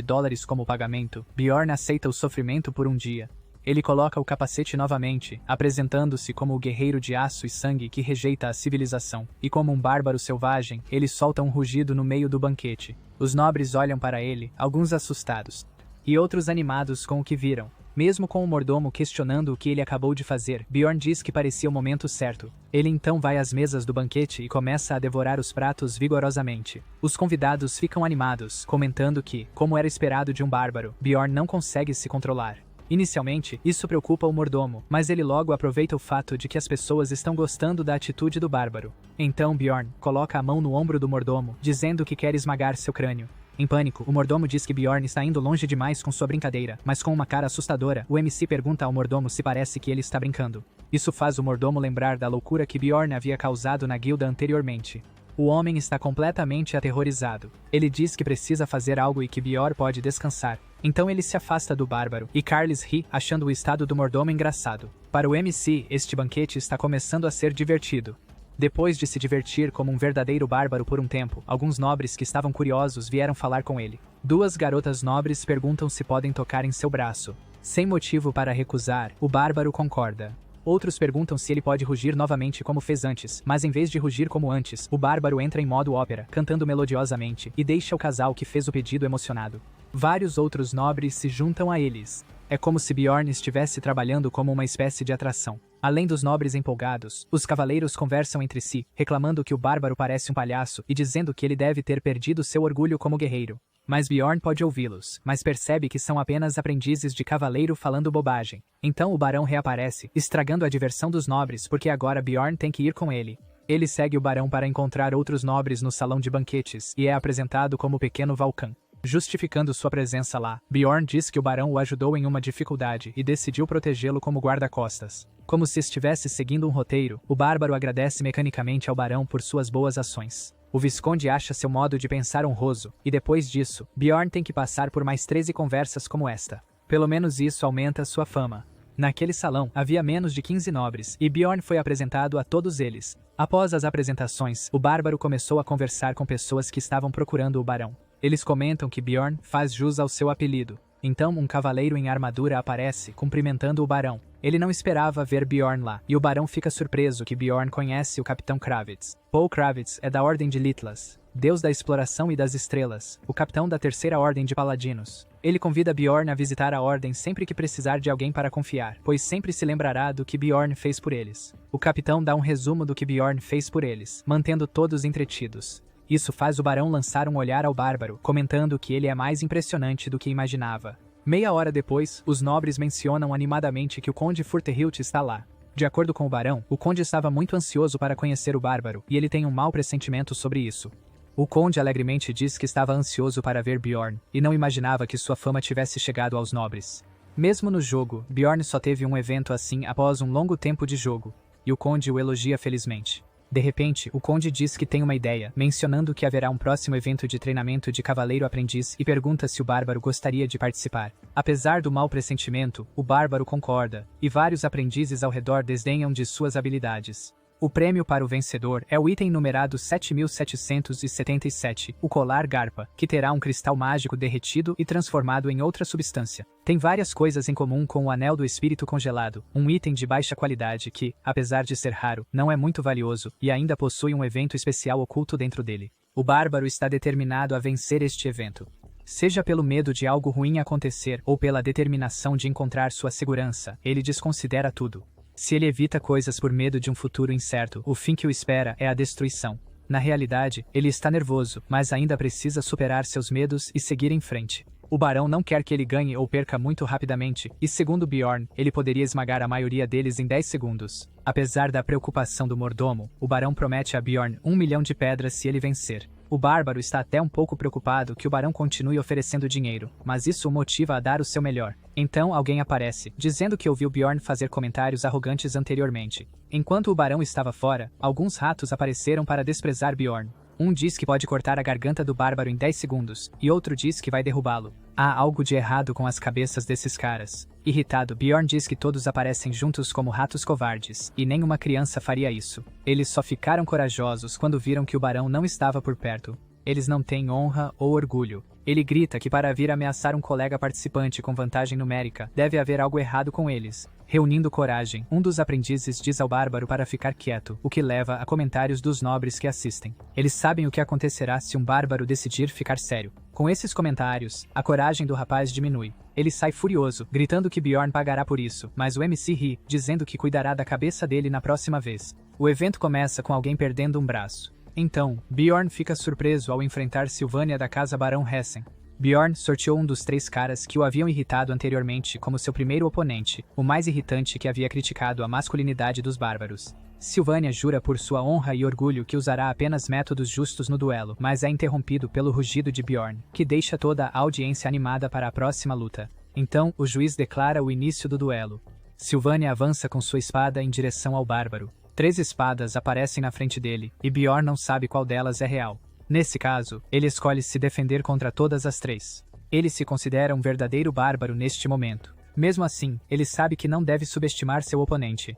como pagamento, Bjorn aceita o sofrimento por um dia. Ele coloca o capacete novamente, apresentando-se como o guerreiro de aço e sangue que rejeita a civilização, e como um bárbaro selvagem, ele solta um rugido no meio do banquete. Os nobres olham para ele, alguns assustados, e outros animados com o que viram. Mesmo com o mordomo questionando o que ele acabou de fazer, Bjorn diz que parecia o momento certo. Ele então vai às mesas do banquete e começa a devorar os pratos vigorosamente. Os convidados ficam animados, comentando que, como era esperado de um bárbaro, Bjorn não consegue se controlar. Inicialmente, isso preocupa o mordomo, mas ele logo aproveita o fato de que as pessoas estão gostando da atitude do bárbaro. Então Bjorn coloca a mão no ombro do mordomo, dizendo que quer esmagar seu crânio. Em pânico, o mordomo diz que Bjorn está indo longe demais com sua brincadeira, mas com uma cara assustadora, o MC pergunta ao mordomo se parece que ele está brincando. Isso faz o mordomo lembrar da loucura que Bjorn havia causado na guilda anteriormente. O homem está completamente aterrorizado. Ele diz que precisa fazer algo e que Bjorn pode descansar. Então ele se afasta do bárbaro, e Carlis ri, achando o estado do mordomo engraçado. Para o MC, este banquete está começando a ser divertido. Depois de se divertir como um verdadeiro bárbaro por um tempo, alguns nobres que estavam curiosos vieram falar com ele. Duas garotas nobres perguntam se podem tocar em seu braço. Sem motivo para recusar, o bárbaro concorda. Outros perguntam se ele pode rugir novamente como fez antes, mas em vez de rugir como antes, o bárbaro entra em modo ópera, cantando melodiosamente, e deixa o casal que fez o pedido emocionado. Vários outros nobres se juntam a eles. É como se Bjorn estivesse trabalhando como uma espécie de atração. Além dos nobres empolgados, os cavaleiros conversam entre si, reclamando que o bárbaro parece um palhaço e dizendo que ele deve ter perdido seu orgulho como guerreiro. Mas Bjorn pode ouvi-los, mas percebe que são apenas aprendizes de cavaleiro falando bobagem. Então o barão reaparece, estragando a diversão dos nobres porque agora Bjorn tem que ir com ele. Ele segue o barão para encontrar outros nobres no salão de banquetes e é apresentado como o pequeno Valkan. Justificando sua presença lá, Bjorn diz que o barão o ajudou em uma dificuldade e decidiu protegê-lo como guarda-costas. Como se estivesse seguindo um roteiro, o bárbaro agradece mecanicamente ao barão por suas boas ações. O visconde acha seu modo de pensar honroso, e depois disso, Bjorn tem que passar por mais 13 conversas como esta. Pelo menos isso aumenta sua fama. Naquele salão, havia menos de 15 nobres, e Bjorn foi apresentado a todos eles. Após as apresentações, o bárbaro começou a conversar com pessoas que estavam procurando o barão. Eles comentam que Bjorn faz jus ao seu apelido. Então um cavaleiro em armadura aparece, cumprimentando o barão. Ele não esperava ver Bjorn lá, e o barão fica surpreso que Bjorn conhece o Capitão Kravitz. Paul Kravitz é da Ordem de Litlas, deus da exploração e das estrelas, o capitão da Terceira Ordem de Paladinos. Ele convida Bjorn a visitar a Ordem sempre que precisar de alguém para confiar, pois sempre se lembrará do que Bjorn fez por eles. O capitão dá um resumo do que Bjorn fez por eles, mantendo todos entretidos. Isso faz o barão lançar um olhar ao bárbaro, comentando que ele é mais impressionante do que imaginava. Meia hora depois, os nobres mencionam animadamente que o conde Furtehilt está lá. De acordo com o barão, o conde estava muito ansioso para conhecer o bárbaro, e ele tem um mau pressentimento sobre isso. O conde alegremente diz que estava ansioso para ver Bjorn, e não imaginava que sua fama tivesse chegado aos nobres. Mesmo no jogo, Bjorn só teve um evento assim após um longo tempo de jogo, e o conde o elogia felizmente. De repente, o conde diz que tem uma ideia, mencionando que haverá um próximo evento de treinamento de cavaleiro-aprendiz e pergunta se o bárbaro gostaria de participar. Apesar do mau pressentimento, o bárbaro concorda, e vários aprendizes ao redor desdenham de suas habilidades. O prêmio para o vencedor é o item numerado 7777, o colar Garpa, que terá um cristal mágico derretido e transformado em outra substância. Tem várias coisas em comum com o Anel do Espírito Congelado, um item de baixa qualidade que, apesar de ser raro, não é muito valioso e ainda possui um evento especial oculto dentro dele. O bárbaro está determinado a vencer este evento. Seja pelo medo de algo ruim acontecer ou pela determinação de encontrar sua segurança, ele desconsidera tudo. Se ele evita coisas por medo de um futuro incerto, o fim que o espera é a destruição. Na realidade, ele está nervoso, mas ainda precisa superar seus medos e seguir em frente. O barão não quer que ele ganhe ou perca muito rapidamente, e segundo Bjorn, ele poderia esmagar a maioria deles em 10 segundos. Apesar da preocupação do mordomo, o barão promete a Bjorn 1 milhão de pedras se ele vencer. O bárbaro está até um pouco preocupado que o barão continue oferecendo dinheiro, mas isso o motiva a dar o seu melhor. Então alguém aparece, dizendo que ouviu Bjorn fazer comentários arrogantes anteriormente. Enquanto o barão estava fora, alguns ratos apareceram para desprezar Bjorn. Um diz que pode cortar a garganta do bárbaro em 10 segundos, e outro diz que vai derrubá-lo. Há algo de errado com as cabeças desses caras. Irritado, Bjorn diz que todos aparecem juntos como ratos covardes, e nenhuma criança faria isso. Eles só ficaram corajosos quando viram que o barão não estava por perto. Eles não têm honra ou orgulho. Ele grita que para vir ameaçar um colega participante com vantagem numérica, deve haver algo errado com eles. Reunindo coragem, um dos aprendizes diz ao bárbaro para ficar quieto, o que leva a comentários dos nobres que assistem. Eles sabem o que acontecerá se um bárbaro decidir ficar sério. Com esses comentários, a coragem do rapaz diminui. Ele sai furioso, gritando que Bjorn pagará por isso, mas o MC ri, dizendo que cuidará da cabeça dele na próxima vez. O evento começa com alguém perdendo um braço. Então, Bjorn fica surpreso ao enfrentar Sylvania da casa Barão Hessen. Bjorn sorteou um dos 3 caras que o haviam irritado anteriormente como seu primeiro oponente, o mais irritante que havia criticado a masculinidade dos bárbaros. Sylvania jura por sua honra e orgulho que usará apenas métodos justos no duelo, mas é interrompido pelo rugido de Bjorn, que deixa toda a audiência animada para a próxima luta. Então, o juiz declara o início do duelo. Sylvania avança com sua espada em direção ao bárbaro. 3 espadas aparecem na frente dele, e Bjorn não sabe qual delas é real. Nesse caso, ele escolhe se defender contra todas as 3. Ele se considera um verdadeiro bárbaro neste momento. Mesmo assim, ele sabe que não deve subestimar seu oponente,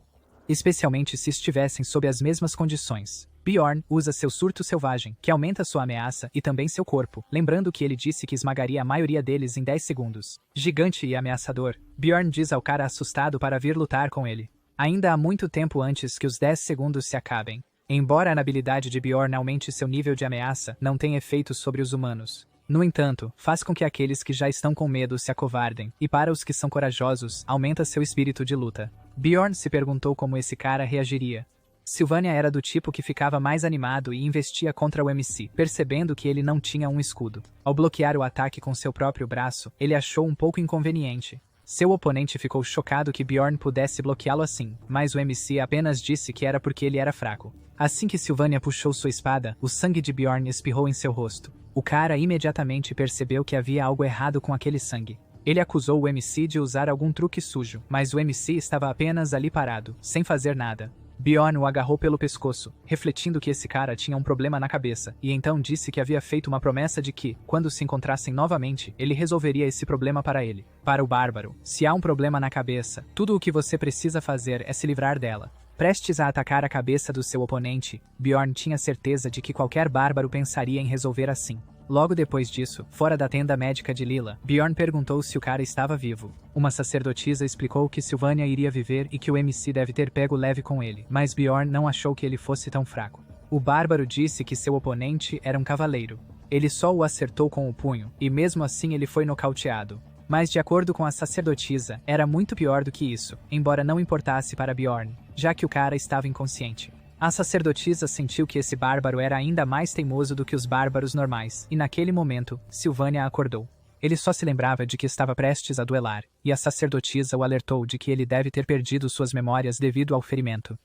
especialmente se estivessem sob as mesmas condições. Bjorn usa seu surto selvagem, que aumenta sua ameaça e também seu corpo, lembrando que ele disse que esmagaria a maioria deles em 10 segundos. Gigante e ameaçador, Bjorn diz ao cara assustado para vir lutar com ele. Ainda há muito tempo antes que os 10 segundos se acabem. Embora a habilidade de Bjorn aumente seu nível de ameaça, não tem efeitos sobre os humanos. No entanto, faz com que aqueles que já estão com medo se acovardem, e para os que são corajosos, aumenta seu espírito de luta. Bjorn se perguntou como esse cara reagiria. Sylvania era do tipo que ficava mais animado e investia contra o MC, percebendo que ele não tinha um escudo. Ao bloquear o ataque com seu próprio braço, ele achou um pouco inconveniente. Seu oponente ficou chocado que Bjorn pudesse bloqueá-lo assim, mas o MC apenas disse que era porque ele era fraco. Assim que Sylvania puxou sua espada, o sangue de Bjorn espirrou em seu rosto. O cara imediatamente percebeu que havia algo errado com aquele sangue. Ele acusou o MC de usar algum truque sujo, mas o MC estava apenas ali parado, sem fazer nada. Bjorn o agarrou pelo pescoço, refletindo que esse cara tinha um problema na cabeça, e então disse que havia feito uma promessa de que, quando se encontrassem novamente, ele resolveria esse problema para ele. Para o bárbaro, se há um problema na cabeça, tudo o que você precisa fazer é se livrar dela. Prestes a atacar a cabeça do seu oponente, Bjorn tinha certeza de que qualquer bárbaro pensaria em resolver assim. Logo depois disso, fora da tenda médica de Lila, Bjorn perguntou se o cara estava vivo. Uma sacerdotisa explicou que Sylvania iria viver e que o MC deve ter pego leve com ele, mas Bjorn não achou que ele fosse tão fraco. O bárbaro disse que seu oponente era um cavaleiro. Ele só o acertou com o punho, e mesmo assim ele foi nocauteado. Mas de acordo com a sacerdotisa, era muito pior do que isso, embora não importasse para Bjorn, já que o cara estava inconsciente. A sacerdotisa sentiu que esse bárbaro era ainda mais teimoso do que os bárbaros normais, e naquele momento, Sylvania acordou. Ele só se lembrava de que estava prestes a duelar, e a sacerdotisa o alertou de que ele deve ter perdido suas memórias devido ao ferimento.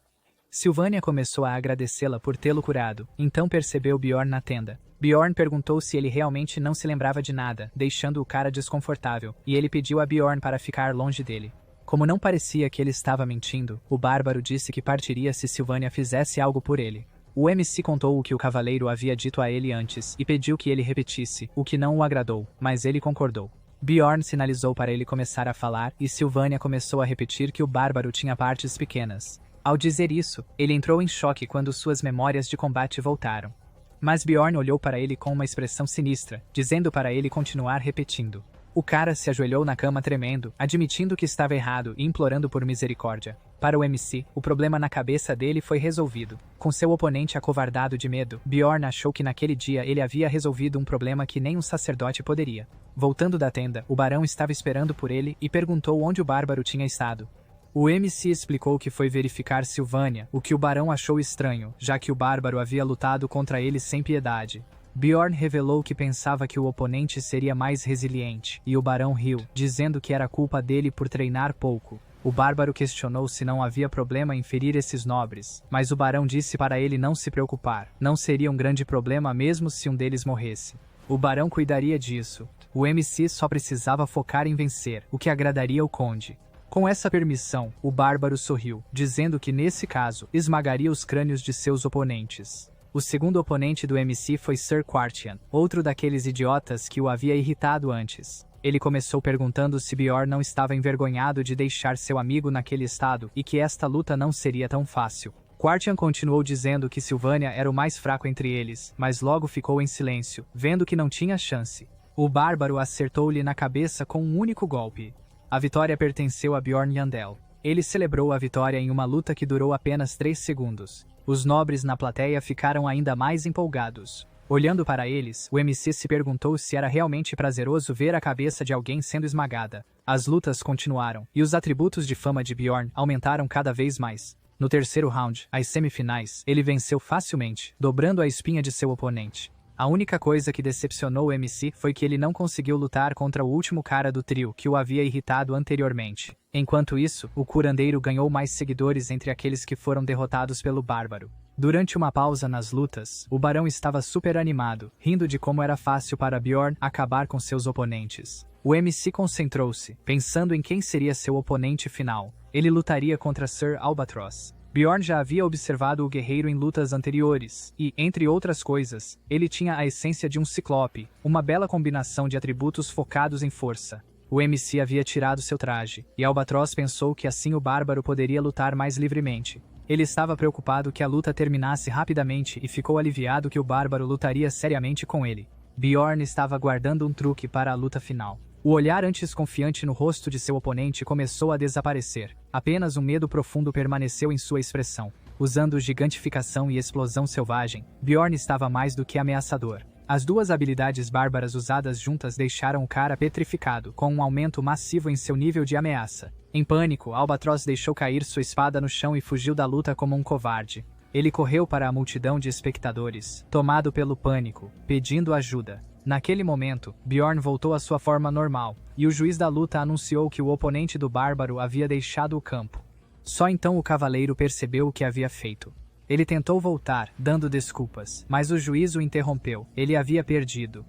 Sylvania começou a agradecê-la por tê-lo curado, então percebeu Bjorn na tenda. Bjorn perguntou se ele realmente não se lembrava de nada, deixando o cara desconfortável, e ele pediu a Bjorn para ficar longe dele. Como não parecia que ele estava mentindo, o bárbaro disse que partiria se Sylvania fizesse algo por ele. O MC contou o que o cavaleiro havia dito a ele antes e pediu que ele repetisse, o que não o agradou, mas ele concordou. Bjorn sinalizou para ele começar a falar e Sylvania começou a repetir que o bárbaro tinha partes pequenas. Ao dizer isso, ele entrou em choque quando suas memórias de combate voltaram. Mas Bjorn olhou para ele com uma expressão sinistra, dizendo para ele continuar repetindo. O cara se ajoelhou na cama tremendo, admitindo que estava errado e implorando por misericórdia. Para o MC, o problema na cabeça dele foi resolvido. Com seu oponente acovardado de medo, Bjorn achou que naquele dia ele havia resolvido um problema que nem um sacerdote poderia. Voltando da tenda, o barão estava esperando por ele e perguntou onde o bárbaro tinha estado. O MC explicou que foi verificar Silvânia, o que o barão achou estranho, já que o bárbaro havia lutado contra ele sem piedade. Bjorn revelou que pensava que o oponente seria mais resiliente, e o barão riu, dizendo que era culpa dele por treinar pouco. O bárbaro questionou se não havia problema em ferir esses nobres, mas o barão disse para ele não se preocupar, não seria um grande problema mesmo se um deles morresse. O barão cuidaria disso. O MC só precisava focar em vencer, o que agradaria o conde. Com essa permissão, o bárbaro sorriu, dizendo que nesse caso, esmagaria os crânios de seus oponentes. O segundo oponente do MC foi Sir Quartian, outro daqueles idiotas que o havia irritado antes. Ele começou perguntando se Bjorn não estava envergonhado de deixar seu amigo naquele estado e que esta luta não seria tão fácil. Quartian continuou dizendo que Silvânia era o mais fraco entre eles, mas logo ficou em silêncio, vendo que não tinha chance. O bárbaro acertou-lhe na cabeça com um único golpe. A vitória pertenceu a Bjorn Yandel. Ele celebrou a vitória em uma luta que durou apenas 3 segundos. Os nobres na plateia ficaram ainda mais empolgados. Olhando para eles, o MC se perguntou se era realmente prazeroso ver a cabeça de alguém sendo esmagada. As lutas continuaram, e os atributos de fama de Bjorn aumentaram cada vez mais. No terceiro round, as semifinais, ele venceu facilmente, dobrando a espinha de seu oponente. A única coisa que decepcionou o MC foi que ele não conseguiu lutar contra o último cara do trio que o havia irritado anteriormente. Enquanto isso, o curandeiro ganhou mais seguidores entre aqueles que foram derrotados pelo bárbaro. Durante uma pausa nas lutas, o barão estava super animado, rindo de como era fácil para Bjorn acabar com seus oponentes. O MC concentrou-se, pensando em quem seria seu oponente final. Ele lutaria contra Sir Albatross. Bjorn já havia observado o guerreiro em lutas anteriores, e, entre outras coisas, ele tinha a essência de um ciclope, uma bela combinação de atributos focados em força. O MC havia tirado seu traje, e Albatross pensou que assim o bárbaro poderia lutar mais livremente. Ele estava preocupado que a luta terminasse rapidamente e ficou aliviado que o bárbaro lutaria seriamente com ele. Bjorn estava guardando um truque para a luta final. O olhar antes confiante no rosto de seu oponente começou a desaparecer. Apenas um medo profundo permaneceu em sua expressão. Usando gigantificação e explosão selvagem, Bjorn estava mais do que ameaçador. As duas habilidades bárbaras usadas juntas deixaram o cara petrificado, com um aumento massivo em seu nível de ameaça. Em pânico, Albatross deixou cair sua espada no chão e fugiu da luta como um covarde. Ele correu para a multidão de espectadores, tomado pelo pânico, pedindo ajuda. Naquele momento, Bjorn voltou à sua forma normal, e o juiz da luta anunciou que o oponente do bárbaro havia deixado o campo. Só então o cavaleiro percebeu o que havia feito. Ele tentou voltar, dando desculpas, mas o juiz o interrompeu. Ele havia perdido.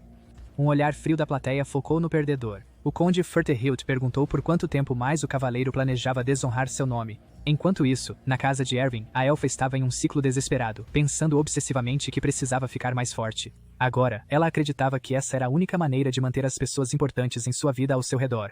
Um olhar frio da plateia focou no perdedor. O conde Furterhilt perguntou por quanto tempo mais o cavaleiro planejava desonrar seu nome. Enquanto isso, na casa de Erwin, a elfa estava em um ciclo desesperado, pensando obsessivamente que precisava ficar mais forte. Agora, ela acreditava que essa era a única maneira de manter as pessoas importantes em sua vida ao seu redor.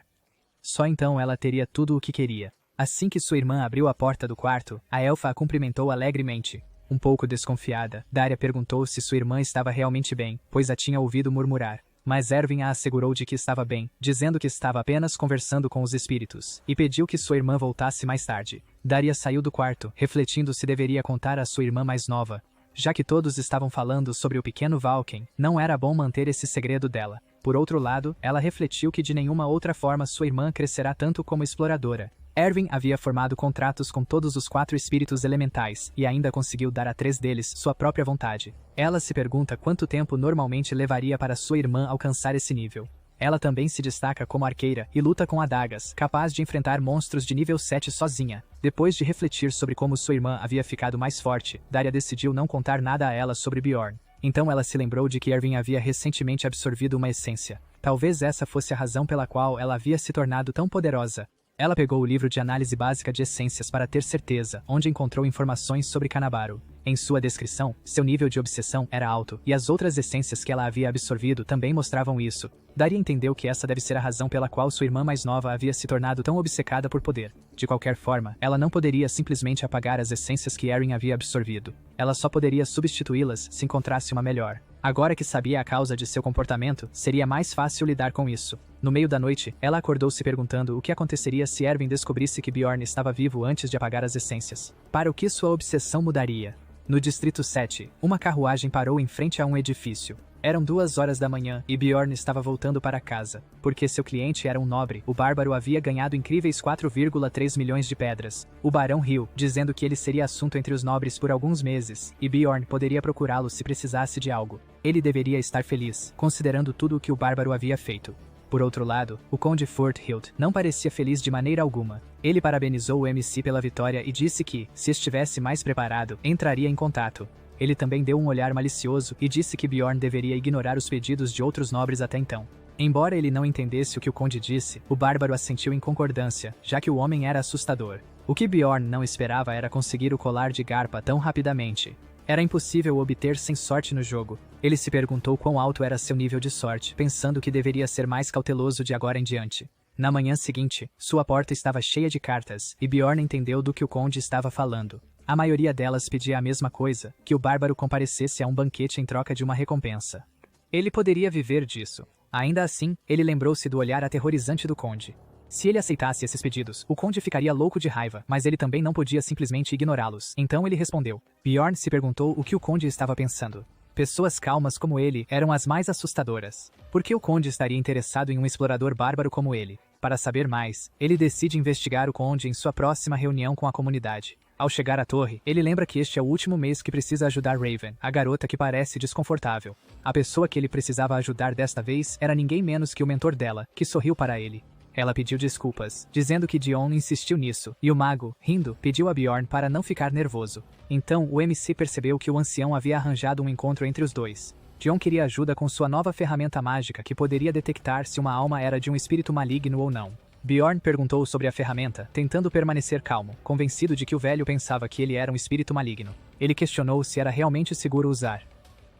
Só então ela teria tudo o que queria. Assim que sua irmã abriu a porta do quarto, a elfa a cumprimentou alegremente. Um pouco desconfiada, Daria perguntou se sua irmã estava realmente bem, pois a tinha ouvido murmurar. Mas Erwin a assegurou de que estava bem, dizendo que estava apenas conversando com os espíritos, e pediu que sua irmã voltasse mais tarde. Daria saiu do quarto, refletindo se deveria contar à sua irmã mais nova. Já que todos estavam falando sobre o pequeno Valken, não era bom manter esse segredo dela. Por outro lado, ela refletiu que de nenhuma outra forma sua irmã crescerá tanto como exploradora. Erwin havia formado contratos com todos os 4 espíritos elementais, e ainda conseguiu dar a 3 deles sua própria vontade. Ela se pergunta quanto tempo normalmente levaria para sua irmã alcançar esse nível. Ela também se destaca como arqueira e luta com adagas, capaz de enfrentar monstros de nível 7 sozinha. Depois de refletir sobre como sua irmã havia ficado mais forte, Daria decidiu não contar nada a ela sobre Bjorn. Então ela se lembrou de que Erwin havia recentemente absorvido uma essência. Talvez essa fosse a razão pela qual ela havia se tornado tão poderosa. Ela pegou o livro de análise básica de essências para ter certeza, onde encontrou informações sobre Kanabaro. Em sua descrição, seu nível de obsessão era alto, e as outras essências que ela havia absorvido também mostravam isso. Daria a entender que essa deve ser a razão pela qual sua irmã mais nova havia se tornado tão obcecada por poder. De qualquer forma, ela não poderia simplesmente apagar as essências que Erin havia absorvido. Ela só poderia substituí-las se encontrasse uma melhor. Agora que sabia a causa de seu comportamento, seria mais fácil lidar com isso. No meio da noite, ela acordou se perguntando o que aconteceria se Erwin descobrisse que Bjorn estava vivo antes de apagar as essências. Para o que sua obsessão mudaria? No Distrito 7, uma carruagem parou em frente a um edifício. Eram 2 horas da manhã e Bjorn estava voltando para casa. Porque seu cliente era um nobre, o bárbaro havia ganhado incríveis 4,3 milhões de pedras. O barão riu, dizendo que ele seria assunto entre os nobres por alguns meses, e Bjorn poderia procurá-lo se precisasse de algo. Ele deveria estar feliz, considerando tudo o que o bárbaro havia feito. Por outro lado, o Conde Forthild não parecia feliz de maneira alguma. Ele parabenizou o MC pela vitória e disse que, se estivesse mais preparado, entraria em contato. Ele também deu um olhar malicioso e disse que Bjorn deveria ignorar os pedidos de outros nobres até então. Embora ele não entendesse o que o conde disse, o bárbaro assentiu em concordância, já que o homem era assustador. O que Bjorn não esperava era conseguir o colar de Garpa tão rapidamente. Era impossível obter sem sorte no jogo. Ele se perguntou quão alto era seu nível de sorte, pensando que deveria ser mais cauteloso de agora em diante. Na manhã seguinte, sua porta estava cheia de cartas, e Bjorn entendeu do que o conde estava falando. A maioria delas pedia a mesma coisa, que o bárbaro comparecesse a um banquete em troca de uma recompensa. Ele poderia viver disso. Ainda assim, ele lembrou-se do olhar aterrorizante do conde. Se ele aceitasse esses pedidos, o conde ficaria louco de raiva, mas ele também não podia simplesmente ignorá-los. Então ele respondeu. Bjorn se perguntou o que o conde estava pensando. Pessoas calmas como ele eram as mais assustadoras. Por que o conde estaria interessado em um explorador bárbaro como ele? Para saber mais, ele decide investigar o conde em sua próxima reunião com a comunidade. Ao chegar à torre, ele lembra que este é o último mês que precisa ajudar Raven, a garota que parece desconfortável. A pessoa que ele precisava ajudar desta vez era ninguém menos que o mentor dela, que sorriu para ele. Ela pediu desculpas, dizendo que Dion insistiu nisso, e o mago, rindo, pediu a Bjorn para não ficar nervoso. Então, o MC percebeu que o ancião havia arranjado um encontro entre os dois. Dion queria ajuda com sua nova ferramenta mágica que poderia detectar se uma alma era de um espírito maligno ou não. Bjorn perguntou sobre a ferramenta, tentando permanecer calmo, convencido de que o velho pensava que ele era um espírito maligno. Ele questionou se era realmente seguro usar.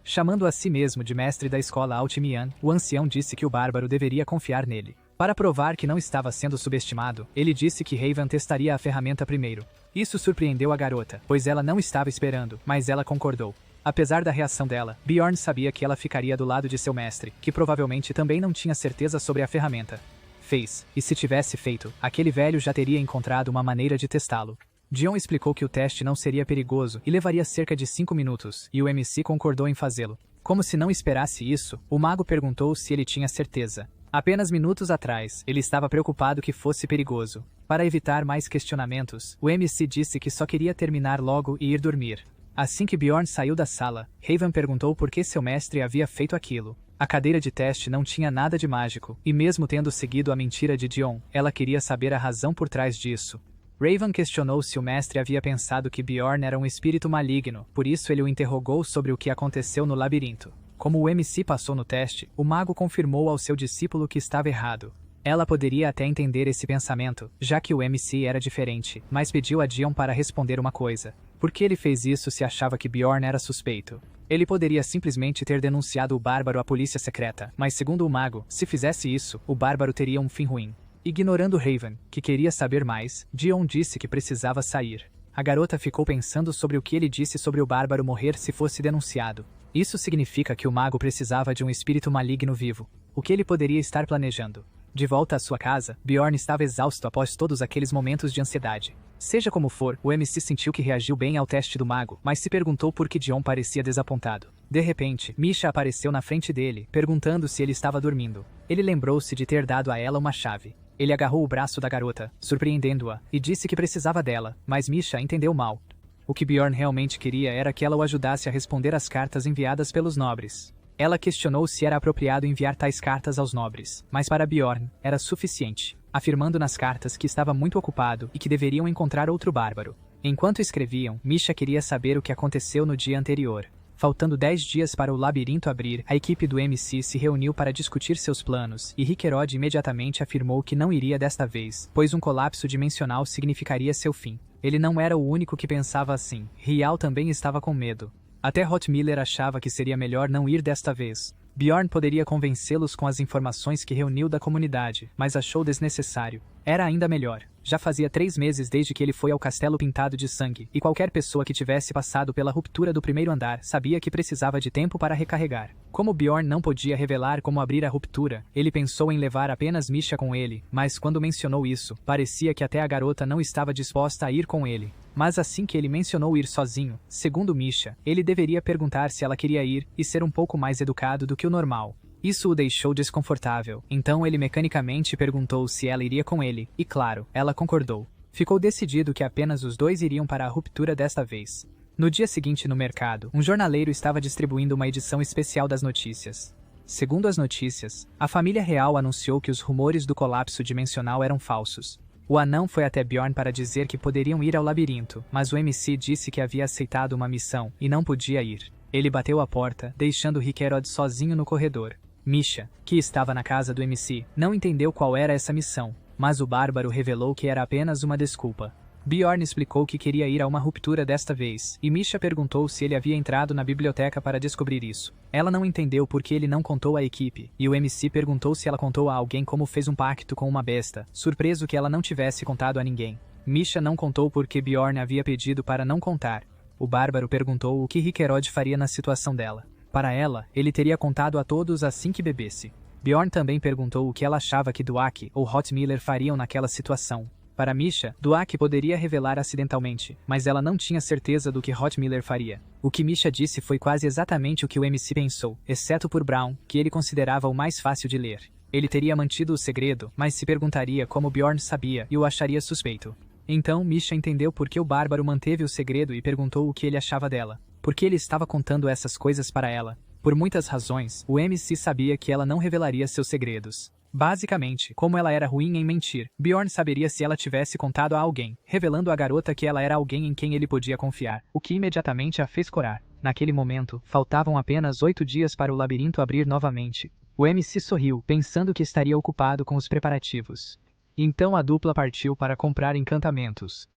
Chamando a si mesmo de mestre da escola Altimian, o ancião disse que o bárbaro deveria confiar nele. Para provar que não estava sendo subestimado, ele disse que Raven testaria a ferramenta primeiro. Isso surpreendeu a garota, pois ela não estava esperando, mas ela concordou. Apesar da reação dela, Bjorn sabia que ela ficaria do lado de seu mestre, que provavelmente também não tinha certeza sobre a ferramenta. Fez, e se tivesse feito, aquele velho já teria encontrado uma maneira de testá-lo. Dion explicou que o teste não seria perigoso e levaria cerca de 5 minutos, e o MC concordou em fazê-lo. Como se não esperasse isso, o mago perguntou se ele tinha certeza. Apenas minutos atrás, ele estava preocupado que fosse perigoso. Para evitar mais questionamentos, o MC disse que só queria terminar logo e ir dormir. Assim que Bjorn saiu da sala, Raven perguntou por que seu mestre havia feito aquilo. A cadeira de teste não tinha nada de mágico, e mesmo tendo seguido a mentira de Dion, ela queria saber a razão por trás disso. Raven questionou se o mestre havia pensado que Bjorn era um espírito maligno, por isso ele o interrogou sobre o que aconteceu no labirinto. Como o MC passou no teste, o mago confirmou ao seu discípulo que estava errado. Ela poderia até entender esse pensamento, já que o MC era diferente, mas pediu a Dion para responder uma coisa. Por que ele fez isso se achava que Bjorn era suspeito? Ele poderia simplesmente ter denunciado o bárbaro à polícia secreta, mas segundo o mago, se fizesse isso, o bárbaro teria um fim ruim. Ignorando Raven, que queria saber mais, Dion disse que precisava sair. A garota ficou pensando sobre o que ele disse sobre o bárbaro morrer se fosse denunciado. Isso significa que o mago precisava de um espírito maligno vivo. O que ele poderia estar planejando? De volta à sua casa, Bjorn estava exausto após todos aqueles momentos de ansiedade. Seja como for, o MC sentiu que reagiu bem ao teste do mago, mas se perguntou por que Dion parecia desapontado. De repente, Misha apareceu na frente dele, perguntando se ele estava dormindo. Ele lembrou-se de ter dado a ela uma chave. Ele agarrou o braço da garota, surpreendendo-a, e disse que precisava dela, mas Misha entendeu mal. O que Bjorn realmente queria era que ela o ajudasse a responder às cartas enviadas pelos nobres. Ela questionou se era apropriado enviar tais cartas aos nobres, mas para Bjorn, era suficiente, afirmando nas cartas que estava muito ocupado e que deveriam encontrar outro bárbaro. Enquanto escreviam, Misha queria saber o que aconteceu no dia anterior. Faltando 10 dias para o labirinto abrir, a equipe do MC se reuniu para discutir seus planos, e Rick imediatamente afirmou que não iria desta vez, pois um colapso dimensional significaria seu fim. Ele não era o único que pensava assim. Rial também estava com medo. Até Hotmiller achava que seria melhor não ir desta vez. Bjorn poderia convencê-los com as informações que reuniu da comunidade, mas achou desnecessário. Era ainda melhor. Já fazia 3 meses desde que ele foi ao castelo pintado de sangue, e qualquer pessoa que tivesse passado pela ruptura do primeiro andar sabia que precisava de tempo para recarregar. Como Bjorn não podia revelar como abrir a ruptura, ele pensou em levar apenas Misha com ele, mas quando mencionou isso, parecia que até a garota não estava disposta a ir com ele. Mas assim que ele mencionou ir sozinho, segundo Misha, ele deveria perguntar se ela queria ir e ser um pouco mais educado do que o normal. Isso o deixou desconfortável, então ele mecanicamente perguntou se ela iria com ele, e claro, ela concordou. Ficou decidido que apenas os dois iriam para a ruptura desta vez. No dia seguinte no mercado, um jornaleiro estava distribuindo uma edição especial das notícias. Segundo as notícias, a família real anunciou que os rumores do colapso dimensional eram falsos. O anão foi até Bjorn para dizer que poderiam ir ao labirinto, mas o MC disse que havia aceitado uma missão e não podia ir. Ele bateu a porta, deixando Rick sozinho no corredor. Misha, que estava na casa do MC, não entendeu qual era essa missão, mas o bárbaro revelou que era apenas uma desculpa. Bjorn explicou que queria ir a uma ruptura desta vez, e Misha perguntou se ele havia entrado na biblioteca para descobrir isso. Ela não entendeu porque ele não contou à equipe, e o MC perguntou se ela contou a alguém como fez um pacto com uma besta, surpreso que ela não tivesse contado a ninguém. Misha não contou porque Bjorn havia pedido para não contar. O bárbaro perguntou o que Rick faria na situação dela. Para ela, ele teria contado a todos assim que bebesse. Bjorn também perguntou o que ela achava que Duak ou Hotmiller fariam naquela situação. Para Misha, Duak poderia revelar acidentalmente, mas ela não tinha certeza do que Hotmiller faria. O que Misha disse foi quase exatamente o que o MC pensou, exceto por Brown, que ele considerava o mais fácil de ler. Ele teria mantido o segredo, mas se perguntaria como Bjorn sabia e o acharia suspeito. Então Misha entendeu por que o bárbaro manteve o segredo e perguntou o que ele achava dela. Por que ele estava contando essas coisas para ela? Por muitas razões, o MC sabia que ela não revelaria seus segredos. Basicamente, como ela era ruim em mentir, Bjorn saberia se ela tivesse contado a alguém, revelando à garota que ela era alguém em quem ele podia confiar, o que imediatamente a fez corar. Naquele momento, faltavam apenas 8 dias para o labirinto abrir novamente. O MC sorriu, pensando que estaria ocupado com os preparativos. Então a dupla partiu para comprar encantamentos.